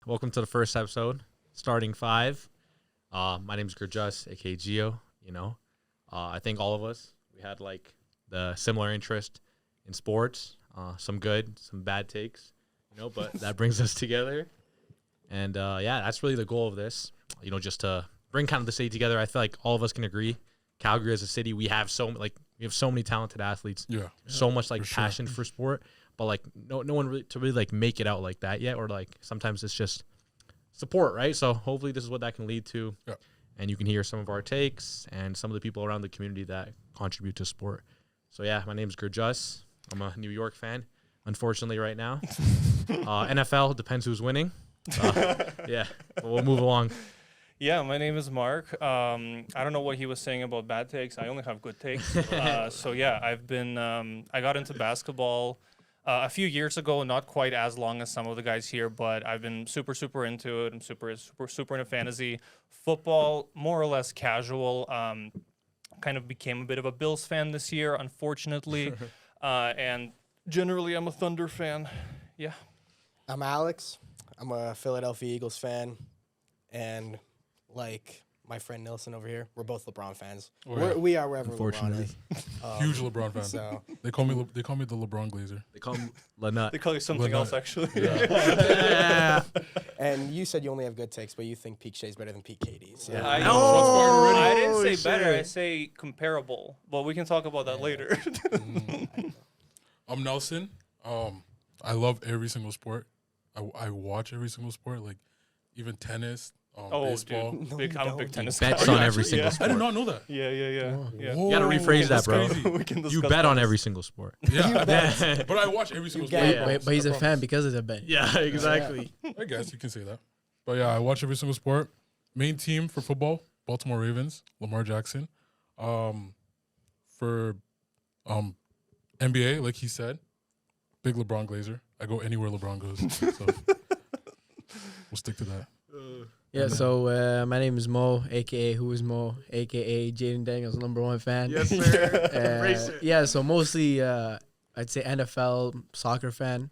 Welcome to the first episode, starting 5. My name is Gurjus, aka Gio. I think all of us, we had like the similar interest in sports, some good, some bad takes, but that brings us together. And that's really the goal of this, just to bring kind of the city together. I feel like all of us can agree, Calgary as a city, we have so many talented athletes, so much passion for sport, but no one really make it out like that yet, or sometimes it's just support, right? So hopefully this is what that can lead to. Yeah. And you can hear some of our takes and some of the people around the community that contribute to sport. So my name is Gurjus. I'm a New York fan, unfortunately, right now. NFL depends who's winning. But we'll move along. Yeah, my name is Mark. I don't know what he was saying about bad takes. I only have good takes. I've been I got into basketball a few years ago, not quite as long as some of the guys here, but I've been super into it. I'm super into fantasy football, more or less casual. Kind of became a bit of a Bills fan this year, unfortunately, and generally I'm a Thunder fan. Yeah. I'm Alex. I'm a Philadelphia Eagles fan, and my friend Nilsson over here, we're both LeBron fans. We are wherever LeBron is. Huge LeBron fan. So. They call me the LeBron Glazer. They call me Lanut. They call you something else, actually. Yeah. And you said you only have good takes, but you think Peak Shea is better than Peak KD. So. Yeah. I didn't say better. I say comparable. But we can talk about that later. I'm Nelson. I love every single sport. I watch every single sport, even tennis. Baseball. Dude. I'm a big tennis guy. Bets on every single sport. I did not know that. Yeah. You gotta rephrase that, bro. You bet on every single sport. Yeah, but I watch every single sport. But he's a fan because of the bet. Yeah, exactly. I guess you can say that. But yeah, I watch every single sport. Main team for football, Baltimore Ravens, Lamar Jackson. For NBA, like he said, big LeBron Glazer. I go anywhere LeBron goes. So we'll stick to that. Yeah, so my name is Mo, a.k.a. Who is Mo, a.k.a. Jaden Daniels' #1 fan. Yes, sir. So mostly I'd say NFL soccer fan,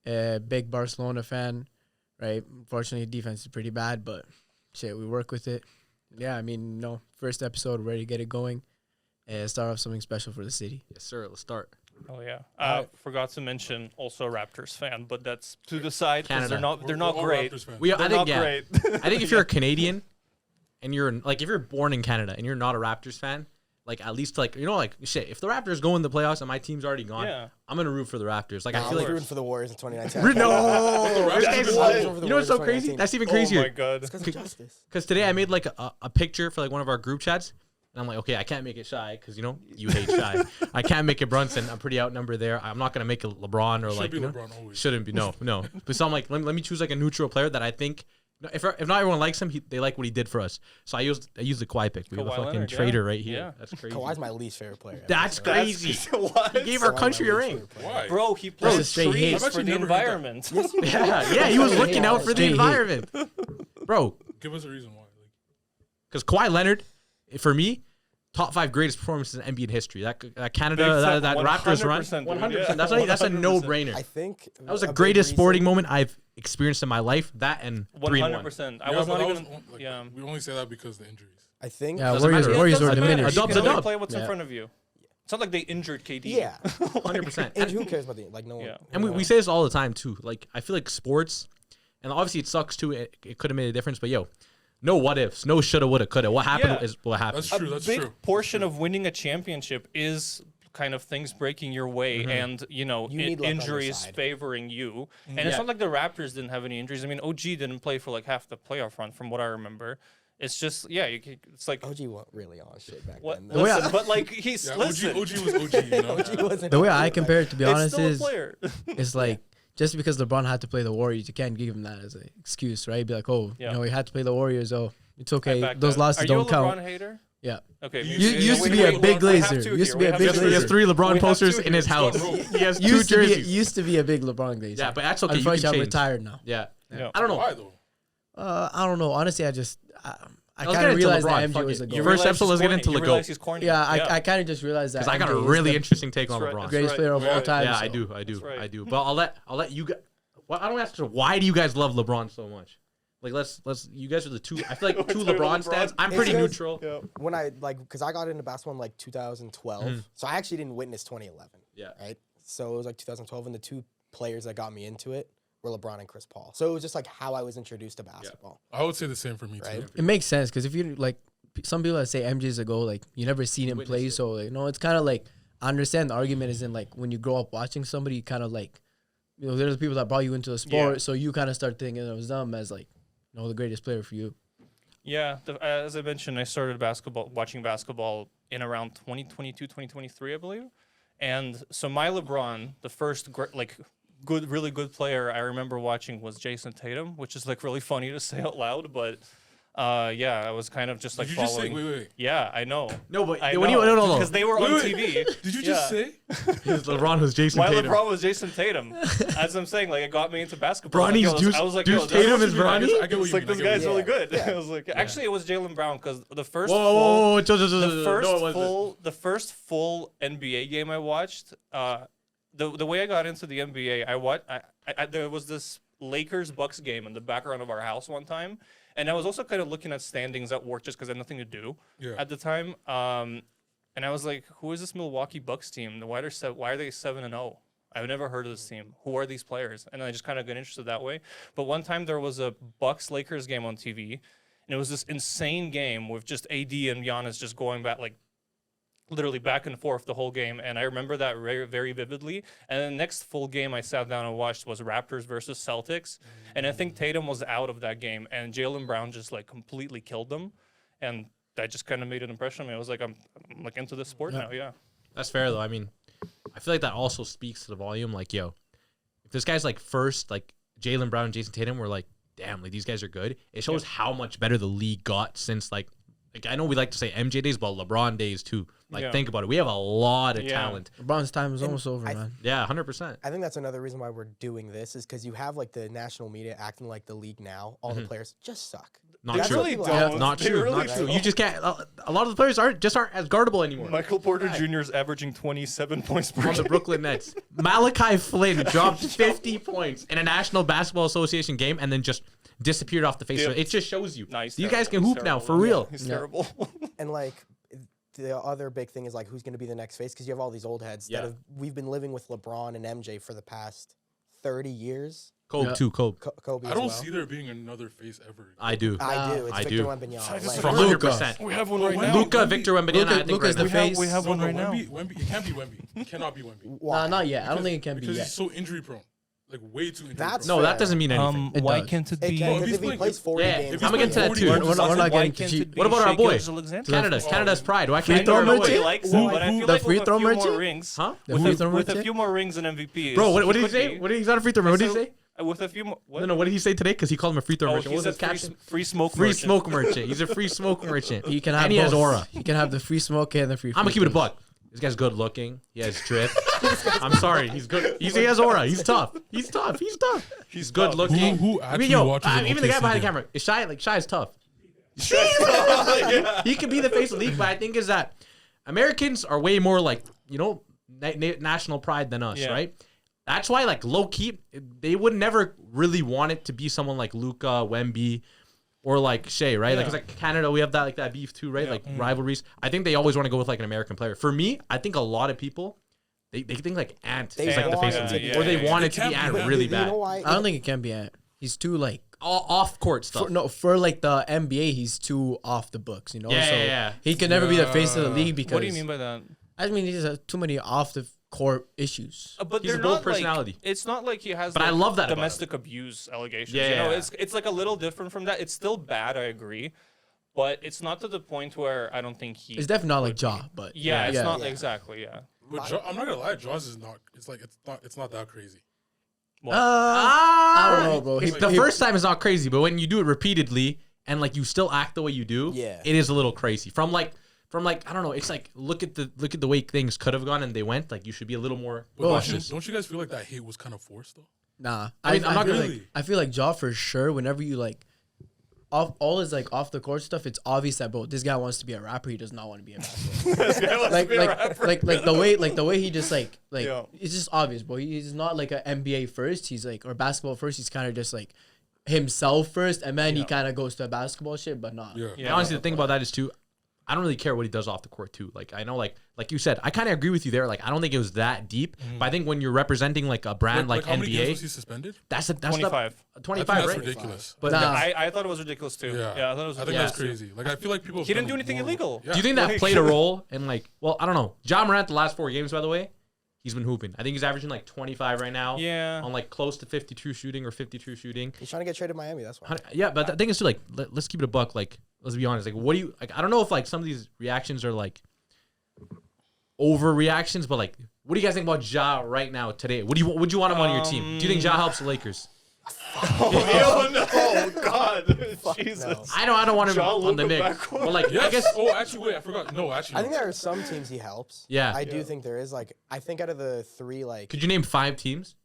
big Barcelona fan, right? Unfortunately, defense is pretty bad, but shit, we work with it. Yeah, first episode, ready to get it going and start off something special for the city. Yes, sir. Let's start. Oh yeah. Forgot to mention also a Raptors fan, but that's to the side because they're not great. Great. I think if you're a Canadian and you're if you're born in Canada and you're not a Raptors fan, at least shit, if the Raptors go in the playoffs and my team's already gone, I'm gonna root for the Raptors. I feel like rooting for the Warriors in 2019. You know what's so crazy? That's even crazier. Oh my god. Because of justice. Because today I made a picture for one of our group chats. And I'm like, okay, I can't make it Shy because, you hate Shy. I can't make it Brunson. I'm pretty outnumbered there. I'm not going to make it LeBron or LeBron always. Shouldn't be. No. But so I'm like, let me choose a neutral player that I think, if not everyone likes him, they like what he did for us. So I used the Kawhi pick. We have a fucking Leonard, traitor right here. Yeah. That's crazy. Kawhi's my least favorite player. That's crazy. He gave our country a ring. Why? Bro, he played straight trees hate. for the environment. Yeah, he was looking out for the environment. Bro. Give us a reason why. Because Kawhi Leonard, for me, top 5 greatest performances in NBA history. That Canada, that Raptors run, 100%. That's a no-brainer. I think that was the greatest sporting moment I've experienced in my life. That and 100%. I was not even. We only say that because of the injuries. I think. Yeah, Warriors were diminished. A dub's a dub. Play what's in front of you. It's not like they injured KD. Yeah, 100%. And who cares about no one? Yeah. And we say this all the time too. I feel like sports, and obviously it sucks too. It could have made a difference, but no what ifs, no shoulda, woulda, coulda. What happened is what happened. That's true. A big portion of winning a championship is kind of things breaking your way and injuries favoring you. And it's not like the Raptors didn't have any injuries. OG didn't play for half the playoff run, from what I remember. It's just it's like OG wasn't really on shit back what? then. Listen, but he's listen. OG was OG. OG wasn't. The way I compare it, to be honest, still a player. it's just because LeBron had to play the Warriors, you can't give him that as an excuse, right? Be like, he had to play the Warriors. Oh, it's okay. Those losses don't count. Are you a LeBron hater? Yeah. Okay. Used to be a big Glazer. Used to be a big Glazer. He has 3 LeBron posters in his house. He has 2 jerseys. Used to be a big LeBron Glazer. Yeah, but that's okay. Unfortunately, I'm change. retired now. Yeah. Yeah. I don't know. Why though? I don't know. Honestly, I Let's kind get of into realized LeBron. that MJ Fuck was it. the Your GOAT. first episode, let's get into the GOAT. He's corny. Yeah, I kind of just realized that. Because I got a MJ is really the interesting take on right. LeBron. greatest player of all time. Yeah, so. I do. right. But I'll let you Well, I don't ask you. Why do you guys love LeBron so much? Like, let's. You guys are the two. I feel like two LeBron stands. I'm pretty because- neutral. Yeah. When I because I got into basketball in like 2012, so I actually didn't witness 2011. Yeah. Right. So it was like 2012, and the two players that got me into it were LeBron and Chris Paul. So it was just like how I was introduced to basketball. I would say the same for me Right. too. It makes sense because if you like, some people that say MJ's a goal, like you never seen him Witnessed play, it. so like no, it's kind of like I understand the argument is in like when you grow up watching somebody, you kind of like, you know, there's people that brought you into the sport, Yeah. so you kind of start thinking of them as like, you know, the greatest player for you. Yeah, as I mentioned, I started watching basketball in around 2022, 2023, I believe. And so my LeBron, the first really good player I remember watching was Jason Tatum, which is like really funny to say out loud, but yeah, I was kind of just like Did you just say, following. wait. Yeah, I know. No, but I when you no, because they were on Wait, TV. Did you just say? Because LeBron was Jason My Tatum. LeBron was Jason Tatum. As I'm saying, like it got me into basketball. Bronny's I was like, Deuce yo, Tatum this- is Bronny? I get what It's you like mean. this guy's really good. Yeah. I was like, actually, it was Jaylen Brown because the first Whoa, the first no, it wasn't. the first full NBA game I watched, the way I got into the NBA, there was this Lakers Bucks game in the background of our house one time, and I was also kind of looking at standings at work just because I had nothing to do Yeah. at the time. And I was like, who is this Milwaukee Bucks team? Why are they 7-0? I've never heard of this team. Who are these players? And I just kind of got interested that way. But one time there was a Bucks Lakers game on TV, and it was this insane game with just AD and Giannis just going back like literally back and forth the whole game. And I remember that very, very vividly. And the next full game I sat down and watched was Raptors versus Celtics. And I think Tatum was out of that game, and Jaylen Brown just like completely killed them. And that just kind of made an impression on me. I was like, I'm like into this sport now. Yeah. That's fair though. I mean, I feel like that also speaks to the volume. Like, yo, if this guy's like first, like Jaylen Brown and Jason Tatum were like, damn, like these guys are good. It shows how much better the league got since like I know we like to say MJ days, but LeBron days too. Like, Yeah. think about it. We have a lot of talent. LeBron's time is almost over, I- man. Yeah, 100%. I think that's another reason why we're doing this is because you have like the national media acting like the league now. All the players just suck. Not That's true. what really people don't. act. Not They true. really Not true. don't. You just can't. A lot of the players aren't as guardable anymore. Michael Porter Jr. is averaging 27 points per On the game. Brooklyn Nets, Malachi Flynn dropped 50 points in a National Basketball Association game and then just disappeared off the face of it. Yeah. It just shows you. Nice. You guys can hoop now, for real. He's terrible. And like the other big thing is like who's going to be the next face because you have all these old heads Yeah. that we've been living with LeBron and MJ for the past 30 years. Kobe Yeah. too, Kobe. Kobe I as don't well. see there being another face ever. I do. I do. It's I Victor do. Wembanyama. Like, For Luka. 100%. We have one right now. Luka, Victor Wembanyama, I think Luka's right the now. face. We have one right now. Wemby, it can't be Wemby. It cannot be Wemby. why? Nah, not yet. I don't think it can be Because yet. he's so injury prone. Like way too injury That's prone. No, that fair. doesn't mean anything. It Why does. can't it It be? can, if because he's if he playing- plays 40 Yeah, games, if I'm gonna get to that too. We're not getting to cheat. What about our boy? Canada's pride. Why can't throw our merchant? boy? Likes Who- him, but I who- feel the like free with a throw few more merchant? rings, Huh? The with free a, throw with a merchant? few more rings and MVPs. Bro, what did he could say? be. What did he's not a free throw? What did he say? With a few more. What? No, what did he say today? Because he called him a free throw Oh, merchant. What he's was a his caption? free smoke Free merchant. smoke merchant. He's a free smoke merchant. He can have and he has both. aura. He can have the free smoke and the free. I'm gonna keep it a buck. This guy's good looking. He has drip. I'm sorry. He's good. He has aura. He's tough. He's tough. He's tough. He's good looking. Who I actually mean, yo, watches an even the guy OKC behind the game? camera is Shy. Like Shy is tough. He could be the face of the league, but I think is that Americans are way more like national pride than us, Yeah. right? That's why, like low key, they would never really want it to be someone like Luka, Wemby, or like Shea, right? Like Yeah. it's like Canada, we have that beef too, right? Yeah. Like rivalries. I think they always want to go with like an American player. For me, I think a lot of people they think like Ant They is like the want face of it the to league, be or they Ant. want It it to be can't be Ant Ant. really You know bad. why? I don't think it can be Ant. He's too like Off court stuff. for like the NBA. He's too off the books, you know. Yeah, so yeah, yeah. he can never be the face of the league because. What do you mean by that? I mean, he just has too many off the court issues. But He's a they're bold not personality. Like, it's not like he has. But I like, love that about domestic abuse allegations. Yeah, you know, yeah. it's like a little different from that. It's still bad, I agree, but it's not to the point where I don't think he. It's definitely not like Ja, but Yeah, it's not Yeah. exactly. Yeah. But I'm not gonna lie, Jaws is not. It's not that crazy. I don't know, bro. The first time is not crazy, but when you do it repeatedly and like you still act the way you do, Yeah. it is a little crazy. From like I don't know, it's like look at the way things could have gone and they went. Like you should be a little more But cautious. don't you guys feel like that hate was kind of forced though? Nah, I mean, I'm not feel gonna- like I feel like Ja for sure. Whenever you like, all his like off the court stuff, it's obvious that bro, this guy wants to be a rapper. He does not want to be a basketball. like the way he just like Yeah. it's just obvious, bro. He's not like an NBA first. He's like or basketball first. He's kind of just like himself first, and then he kind of goes to basketball shit, but not. Yeah. And honestly, the thing about that is too, I don't really care what he does off the court too. Like I know, like you said, I kind of agree with you there. Like I don't think it was that deep, but I think when you're representing like a brand like how many games was NBA, he suspended? that's 25. The, I 25, think that's right? ridiculous. But Nah. I thought it was ridiculous too. Yeah, I thought it was. I think ridiculous that's crazy. Like I feel like people. He didn't do anything illegal. Yeah. do you think that played a role in like? Well, I don't know. Ja Morant the last 4 games, by the way, he's been hooping. I think he's averaging like 25 right now. Yeah. On like close to 52 shooting or 52 shooting. He's trying to get traded to Miami. That's why. Yeah, but the thing is too, like, let's keep it a buck. Like, let's be honest. Like, what do you like? I don't know if like some of these reactions are like overreactions, but like, what do you guys think about Ja right now today? Would you want him on your team? Do you think Ja helps the Lakers? Oh God, Jesus. No. I don't want him Ja on the Luka Knicks. backcourt. But like, Yes. I guess Oh, actually, wait. I forgot. No, actually. I think there are some teams he helps. Yeah. I do think there is. Like, I think out of the 3, like could you name 5 teams?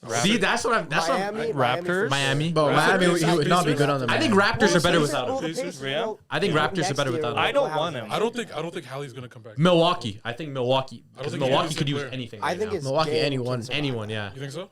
Raptors. See, that's what I'm. That's Miami, what Raptors? for Miami. sure. Bro, Miami, he would not be good on the. I think Miami. Raptors are better Well, without well, him. the Pacers, Yeah. well, I think well, Raptors are next better year, without him. I don't what want happens? him. I don't think Hallie's gonna come back. Milwaukee. I think Milwaukee. I don't Because think he's Milwaukee a could use player. anything. I Right think now. it's Milwaukee, anyone. Anyone. Yeah. You think so?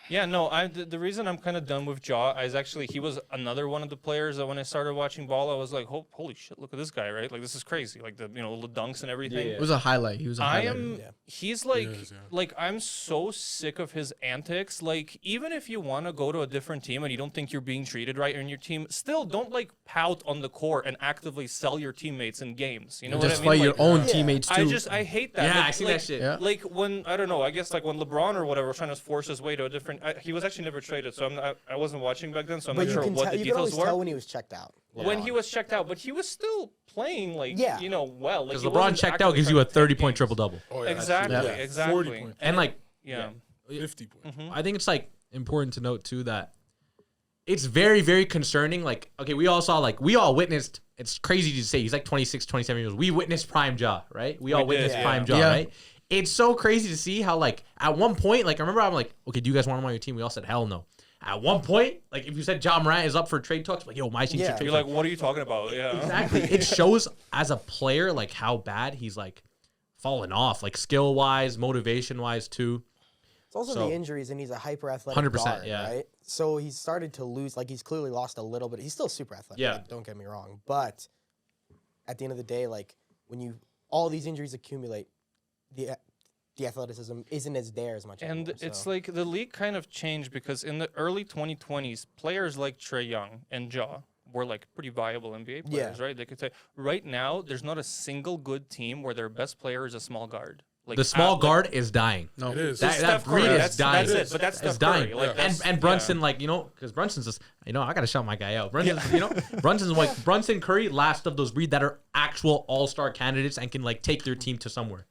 Yeah, no. The reason I'm kind of done with Ja is actually he was another one of the players that when I started watching ball, I was like, holy shit, look at this guy, right? Like this is crazy, like the little dunks and everything. Yeah. It was a highlight. He was a I highlight. am. Yeah. He's like, is, yeah. like I'm so sick of his antics. Like even if you want to go to a different team and you don't think you're being treated right in your team, still don't like pout on the court and actively sell your teammates in games. You know Just what I fight mean? your Like, own Yeah. teammates too. I hate that. Yeah, Like- I see like- that shit. Yeah. Like when I don't know, I guess like when LeBron or whatever was trying to force his way to a different. He was actually never traded, so I wasn't watching back then, so I'm But not you sure can what tell. the You can always details were. tell when he was checked out. When he was checked out, but he was still playing like Yeah. well. Like Because he LeBron wasn't checked out actively gives you a trying to take 30-point games. triple-double. Oh yeah. Exactly, Yeah. exactly. 40 points. And like, Yeah. 50 points. I think it's like important to note too that it's very, very concerning. Like, okay, we all witnessed, it's crazy to say, he's like 26, 27 years old. We witnessed prime Ja, right? We all We did, witnessed yeah. prime Ja, Yeah. right? It's so crazy to see how like at one point, like I remember I'm like, okay, do you guys want him on your team? We all said hell no. At one point, like if you said Ja Morant is up for trade talks, like yo, my team Yeah. should trade. You're like, what are you talking about? Yeah. Exactly. It shows as a player like how bad he's like fallen off, like skill wise, motivation wise too. It's also So- the injuries, and he's a hyper athletic 100%, guard, yeah. right? So he's started to lose. Like he's clearly lost a little bit. He's still super athletic. Yeah. Like, don't get me wrong, but at the end of the day, like when all these injuries accumulate, the athleticism isn't as there as much. And anymore, it's so. like the league kind of changed because in the early 2020s, players like Trae Young and Ja were like pretty viable NBA players, right? They could say right now there's not a single good team where their best player is a small guard. Like The small like- guard is dying. No. It is. That Steph breed Curry, is dying. That's it, but that's It's Steph dying. Curry. Like, Yeah. that's- And Brunson, like, like Brunson's just, I gotta shout my guy out. Brunson's, Brunson's like Brunson, Curry, last of those breed that are actual all-star candidates and can like take their team to somewhere.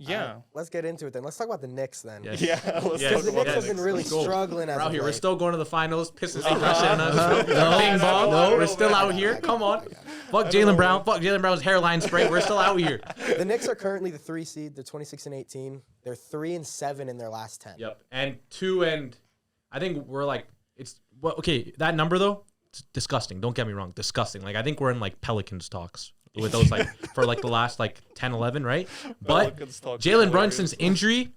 Yeah. Let's get into it then. Let's talk about the Knicks then. Yes. Yeah. Let's Yes. Because the talk about Knicks have that. been really Let's go. struggling as We're out of here. We're late. still going to the finals. Pistons keep pressuring us. Bing bong. No. We're still out here. Come on. Fuck Jalen Brown. Fuck Jalen Brown's hairline spray. We're still out here. The Knicks are currently the 3 seed. They're 26-18. They're 3-7 in their last 10. Yep. And I think we're like, okay, that number though, it's disgusting. Don't get me wrong. Disgusting. Like, I think we're in like Pelicans talks with those like for like the last like 10, 11, right? But Pelicans talks Jalen hilarious. Brunson's injury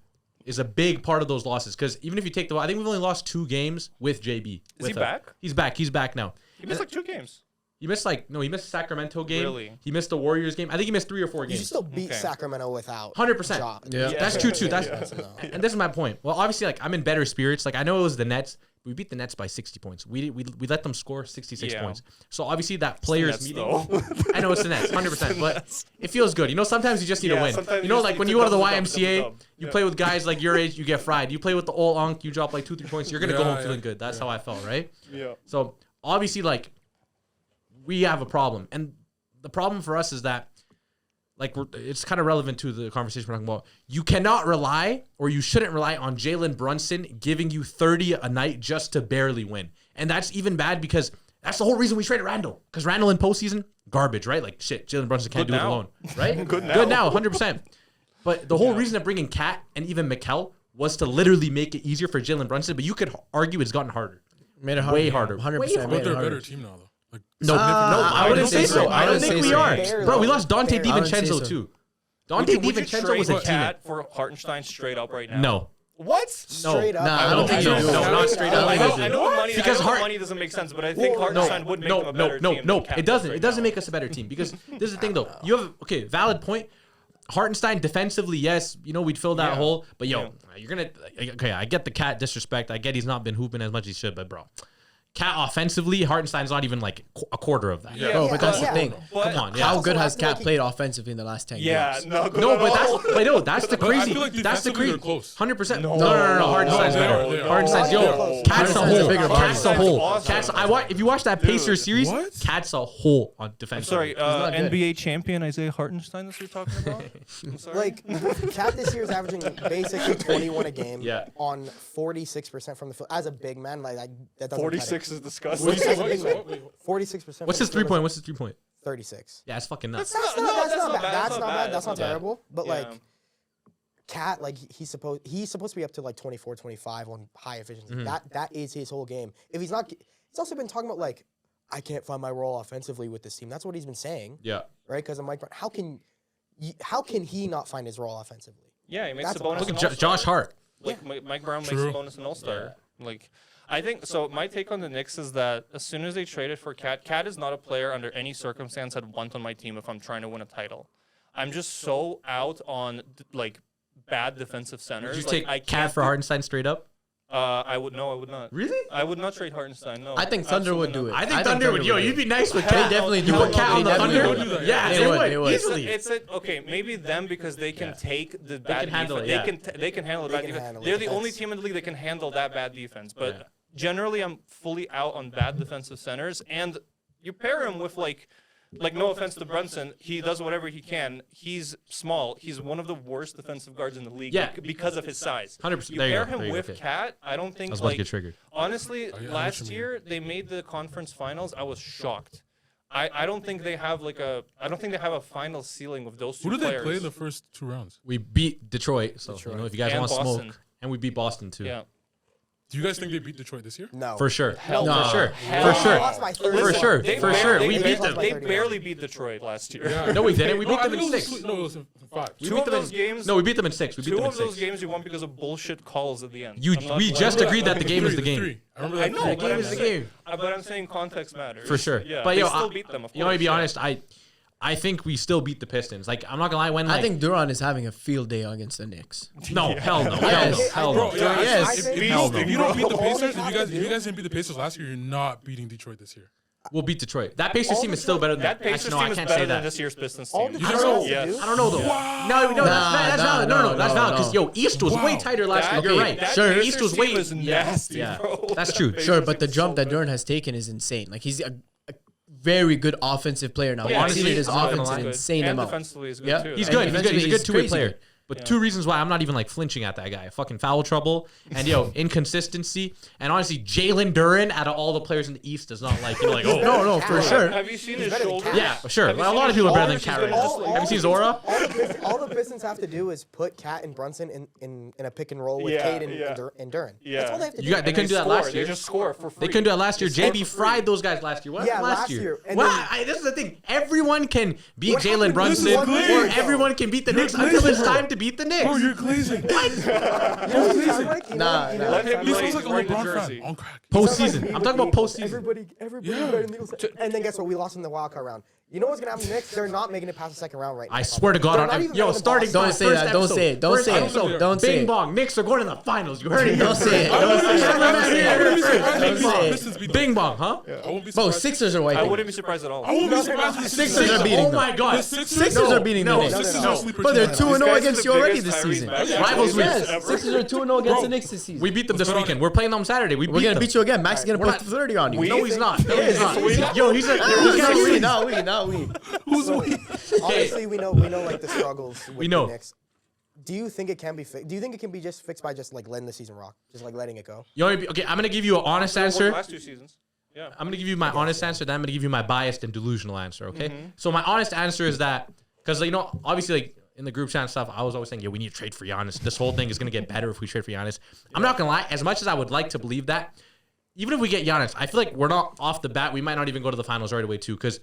is a big part of those losses because even if you take I think we've only lost 2 games with JB. Is he back? He's back. He's back now. He missed like 2 games. He missed he missed the Sacramento game. Really? He missed the Warriors game. I think he missed 3 or 4 You should games. still beat Okay. Sacramento without 100%. Ja. Yeah. That's true too. That's No. and this is my point. Well, obviously, like I'm in better spirits. Like I know it was the Nets. We beat the Nets by 60 points. We let them score 66 Yeah. points. So obviously that players Nets, meeting. though. I know it's the Nets, 100%. But it feels good. Sometimes you just need Yeah, to win. sometimes You you know, just like need when to you go to the double, double, YMCA, double. you Yeah. play with guys like your age, you get fried. You play with the old unk, you drop like 2-3 points. You're gonna go Yeah, home feeling yeah, good. That's how I felt, right? Yeah. So obviously, like we have a problem, and the problem for us is that, like, it's kind of relevant to the conversation we're talking about. You cannot rely, or you shouldn't rely on Jalen Brunson giving you 30 a night just to barely win, and that's even bad because that's the whole reason we traded Randall. Because Randall in postseason, garbage, right? Like shit, Jalen Brunson can't Good do it now. alone, right? Good now. Good now, 100%. But the whole reason of bringing Cat and even Mikal was to literally make it easier for Jalen Brunson. But you could argue it's gotten harder. Made it harder. way harder. 100% Way made But it they're a harder. better team now, though. Like, No, I I wouldn't don't say think so. so. I don't think we are. Barely. Bro, we lost Dante Barely. I wouldn't say DiVincenzo so. too. Dante DiVincenzo was a key. Cat for Hartenstein straight up right now? No. What? Straight up. Nah, I No, don't think no, you do. no, not straight up. I because know the money, Because I know Hart- the money doesn't make sense, but I think Hartenstein would make them a better team. No, than Cat it doesn't. right It doesn't now. make us a better team because this is the thing though. You have okay, valid point. Hartenstein defensively, yes, we'd fill that hole, but you're gonna okay. I get the Cat disrespect. I get he's not been hooping as much as he should, but bro, Cat offensively, Hartenstein's not even like a quarter of that. Yeah, Bro, but that's the yeah. thing. Come on, yeah. How good has I feel like Cat he- played offensively in the last 10 Yeah, games? no, No, that's the But I crazy. feel like That's the defensively crazy. they're close. 100%. No, No, Hartenstein's they better. are, they are. Hartenstein's Not even yo. close. Cat's a Hartenstein's a hole. bigger Cat's a player. hole. Awesome. If you watch that Pacers series, What? Cat's a hole on I'm defense. sorry, not good. NBA champion Isaiah Hartenstein that you're talking about? I'm sorry. Like, Cat this year is averaging basically 21 a game Yeah. on 46% from the field. As a big man, like that doesn't 46 is cut disgusting. What do you say? As a What do you big say? man. Wait, 46%. What's his 3-point? What's his 3-point? 36. Yeah, it's fucking nuts. That's No, not that's not bad. bad. That's not bad. That's not bad. terrible. But Yeah. like, Cat, like he's supposed to be up to like 24, 25 on high efficiency. That is his whole game. If he's not, he's also been talking about like, I can't find my role offensively with this team. That's what he's been saying, Yeah. right? Because I'm like, how can he not find his role offensively? Yeah, he makes That's the bonus. Look an at all-star. Josh Hart. Like Mike Brown makes True. the bonus an all-star. Like, I think so. My take on the Knicks is that as soon as they traded for Cat is not a player under any circumstance I'd want on my team if I'm trying to win a title. I'm just so out on like bad defensive centers. Would you like, take I Cat can't for Hartenstein straight up? I would not. Really? I would not trade Hartenstein. No, I think Thunder would absolutely do not. it. I think Thunder would. Yo, do you'd it. be nice with Hell Cat. They definitely do You it. put Cat on the They Thunder? definitely would. Yeah, They they would, would. they would. Easily. It's okay. Maybe them because they can take the bad handle defense. it, yeah. They can handle the They bad can defense. handle it, They're the that's- only team in the league that can handle that bad defense. But Yeah. generally, I'm fully out on bad defensive centers. And you pair him with like no offense to Brunson, he does whatever he can. He's small. He's one of the worst defensive guards in the league Yeah. because of his size. 100%. You There you pair go. him There you go. with Okay. Cat, I don't think I was about to like get triggered. honestly, yeah, I know what last you mean. year they made the conference finals. I was shocked. I don't think they have a final ceiling with those two Who did they players. play in the first 2 rounds? We beat Detroit, so if you guys And want smoke, Boston. and we beat Boston too. Yeah. Do you guys think they beat Detroit this year? No. For sure. Hell no. For sure. Hell For sure. no. Lost by 30 For points. sure. They For bar- sure. they- We they- beat them. They barely beat Detroit last year. No, we didn't. We beat I them in think it was 6. No, it was in 5. We Two beat of them in- those games. No, we beat them in 6. We beat Two them in of those 6. games you won because of bullshit calls at the end. You, I'm not we lying. just agreed that the game is the 3. game. I remember I that. know, The but game I'm is the saying- game. But I'm saying context matters. For sure. Yeah, But they yo, still beat them. Of you know, to course, be yeah. honest, I think we still beat the Pistons. Like, I'm not gonna lie. When like, I think Duran is having a field day against the Knicks. no, hell no, Yes. hell Bro, no. yeah, Yes. if you don't beat the All they Pacers, have if to you do- guys didn't beat the Pacers last year, you're not beating Detroit this year. We'll beat Detroit. That Pacers All team the is still better than That Actually, Pacers no, team I is can't better say than that. this year's Pistons All team. the- I don't know. Yes. I don't know though. No, that's valid because yo, East was way tighter last year. You're right. That Sure, Pacers East was team way is nasty, yeah. bro. That's true. That Sure, Pacers but the team is jump so that bad. Duran has taken is insane. Like he's a very good offensive player now. Yeah, We've honestly, exceeded his I'm not gonna offense lie. an Good. insane and amount. defensively is good Yeah. too. He's And good. He's good. He's a defensively, good he's two-way crazy player. good. But Yeah. 2 reasons why I'm not even like flinching at that guy. Fucking foul trouble and yo, inconsistency. And honestly, Jalen Duren out of all the players in the East does not like oh No, for sure. Have you seen his better than shoulders? Yeah, sure. Have you A seen lot of his people are better than shoulders? Cat He's right gonna now. just, like- Have you seen Zora? All the Pistons have to do is put Cat and Brunson in a pick and roll with Yeah, Cade yeah. and Duran. Yeah. That's all they have to You do. got- they And couldn't do that score. last year. They just score for free. They couldn't do that last year. They score JB for free. fried those guys last year. What Yeah, last last year? year. And Why? This is the thing. Everyone can beat What Jalen happened Brunson, this one or year, though? everyone can beat the Knicks until it's time to beat the Knicks. Bro, you're glazing. Nah. Let him He play. sounds like a Wearing the LeBron jersey. fan on crack. Postseason. I'm talking about postseason. Everybody better than the Eagles. And then guess what? We lost in the wild card round. You know what's gonna happen next? They're not making it past the second round right now. I swear to God, They're not even yo, better than starting Boston. Don't say first that. Don't episode. say it. Don't First say it. episode. Don't say Bing it. bong. Knicks are going to the finals. You heard it. Don't say it. Don't say it. Don't say it. Pistons beat them. Bing bong, huh? I won't be Bro, surprised. Sixers are I wiping. wouldn't be surprised at all. I won't be surprised if the Sixers are beating Oh them. my God. The Sixers? Sixers No, are beating the no, Knicks. Sixers no. are sleeper But they're team. 2-0 guy's against the you already biggest this Tyrese season. Maxey Rivals win. ever. Yes, Sixers are 2-0 against the Knicks this season. We beat them this bet on weekend. it. We're playing them Saturday. We We're gonna beat you again. Max is gonna We're put not- 30 on you. No, he's not. No, he's not. Yo, he's a. Not we. Who's we? Honestly, we know like the struggles. With We know. The Knicks. Do you think it can be fixed? Do you think it can be just fixed by just like letting the season rock, just like letting it go? Okay, I'm gonna give you an honest answer. Last 2 seasons. Yeah. I'm gonna give you my honest answer. Then I'm gonna give you my biased and delusional answer. Okay. So my honest answer is that because obviously like in the group chat and stuff, I was always saying, yeah, we need to trade for Giannis. This whole thing is gonna get better if we trade for Giannis. I'm not gonna lie. As much as I would like to believe that, even if we get Giannis, I feel like we're not off the bat. We might not even go to the finals right away too, because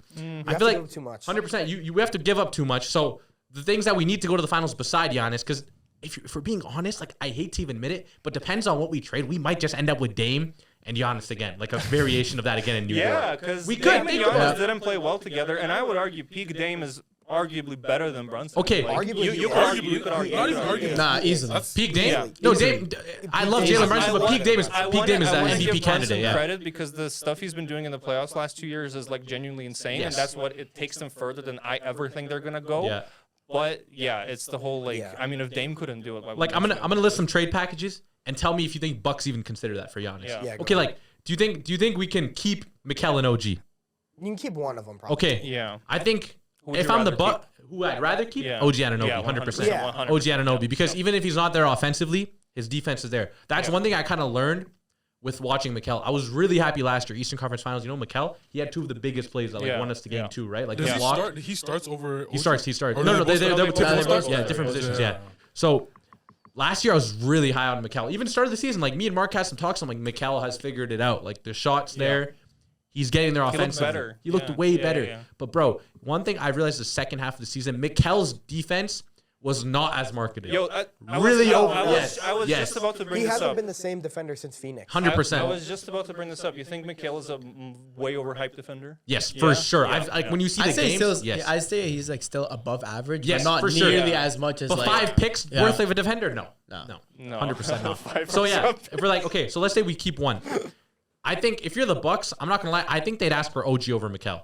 I feel like too much. 100%. You have to give up too much. So the things that we need to go to the finals beside Giannis, because if we're being honest, like I hate to even admit it, but depends on what we trade. We might just end up with Dame and Giannis again, like a variation of that again in New York. Yeah, because We Dame could and think Giannis about it. didn't play well together, and I would argue peak Dame is arguably better than Brunson. Okay. Like, Arguably, you could argue. You could argue. Not even argue. Nah, easily. That's Peak Dame? Yeah. No, Dame. I love Dame. Jalen Brunson, but peak Dame is I peak wanna Dame is the give MVP Brunson candidate. Yeah. credit because the stuff he's been doing in the playoffs last 2 years is like genuinely insane, Yes. and that's what it takes them further than I ever think they're gonna go. Yeah. But yeah, it's the whole like. Yeah. I mean, if Dame couldn't do it, why would Like I'm Brunson? gonna list some trade packages and tell me if you think Bucks even consider that for Giannis. Yeah. Yeah, go Okay, ahead. like do you think we can keep Mikal and OG? You can keep one of them, probably. Okay. Yeah. I think Who would if you I'm the rather Buck, who I'd rather keep, Yeah. OG Anunoby, Yeah, 100%. Yeah. 100%. OG Anunoby, Yep. because Yep. even if he's not there offensively, his defense is there. That's one thing I kind of learned with watching Mikal. I was really happy last year, Eastern Conference Finals. You know, Mikal, he had two of the biggest plays that Yeah. won us the game Yeah. too, right? Like Does the he block. start? He starts over. He starts. Or No, they they both were start? different Oh, positions. they Yeah, both different start. positions. Yeah. Yeah. So last year I was really high on Mikal. Even started the season, like me and Mark had some talks. I'm like, Mikal has figured it out. Like the shots there. He's getting there looked offensively. better. He looked Yeah. way Yeah, better. yeah. But bro, one thing I realized the second half of the season, Mikal's defense was not as marketed. Yo, Really over- I was, yes, I was yes. just about to bring He this hasn't up. been the same defender since Phoenix. 100%. I was just about to bring this up. You think Mikal is a way overhyped defender? Yes, for Yeah, sure. yeah, I've like yeah. when you see I the say games, still, yes. I say he's like still above average, Yes, but not for sure. nearly Yeah. as much as But like 5 picks Yeah. worth of a defender? No. No. No. 100% no. 5 So or yeah, something. if we're like, okay, so let's say we keep one. I think if you're the Bucks, I'm not gonna lie, I think they'd ask for OG over Mikal.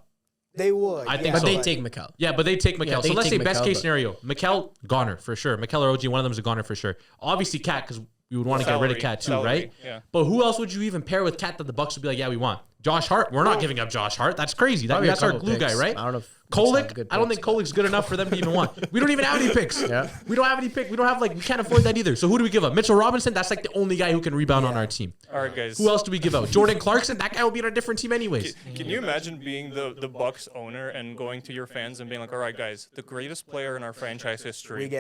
They would. I think but so. they take Mikal. Yeah, but they take Mikal. Yeah, so they let's say take best Mikal, case but- scenario, Mikal goner for sure. Mikal or OG, one of them is a goner for sure. Obviously Cat, because we would want to get rid of Cat too, Salary, right? yeah. But who else would you even pair with Cat that the Bucks would be like, yeah, we want? Josh Hart? We're not giving up Josh Hart. That's crazy. Probably a That's our couple glue picks. guy, right? I don't know if Bucks have Kolick, good I don't picks. think Kolik's good enough for them to even want. We don't even have any picks. Yeah. We don't have any pick. We don't have we can't afford that either. So who do we give up? Mitchell Robinson? That's like the only guy who can rebound on our team. All right, guys. Who else do we give out? Jordan Clarkson? That guy will be on a different team anyways. Can you imagine being the Bucks owner and going to your fans and being like, "All right, guys, the greatest player in our franchise history.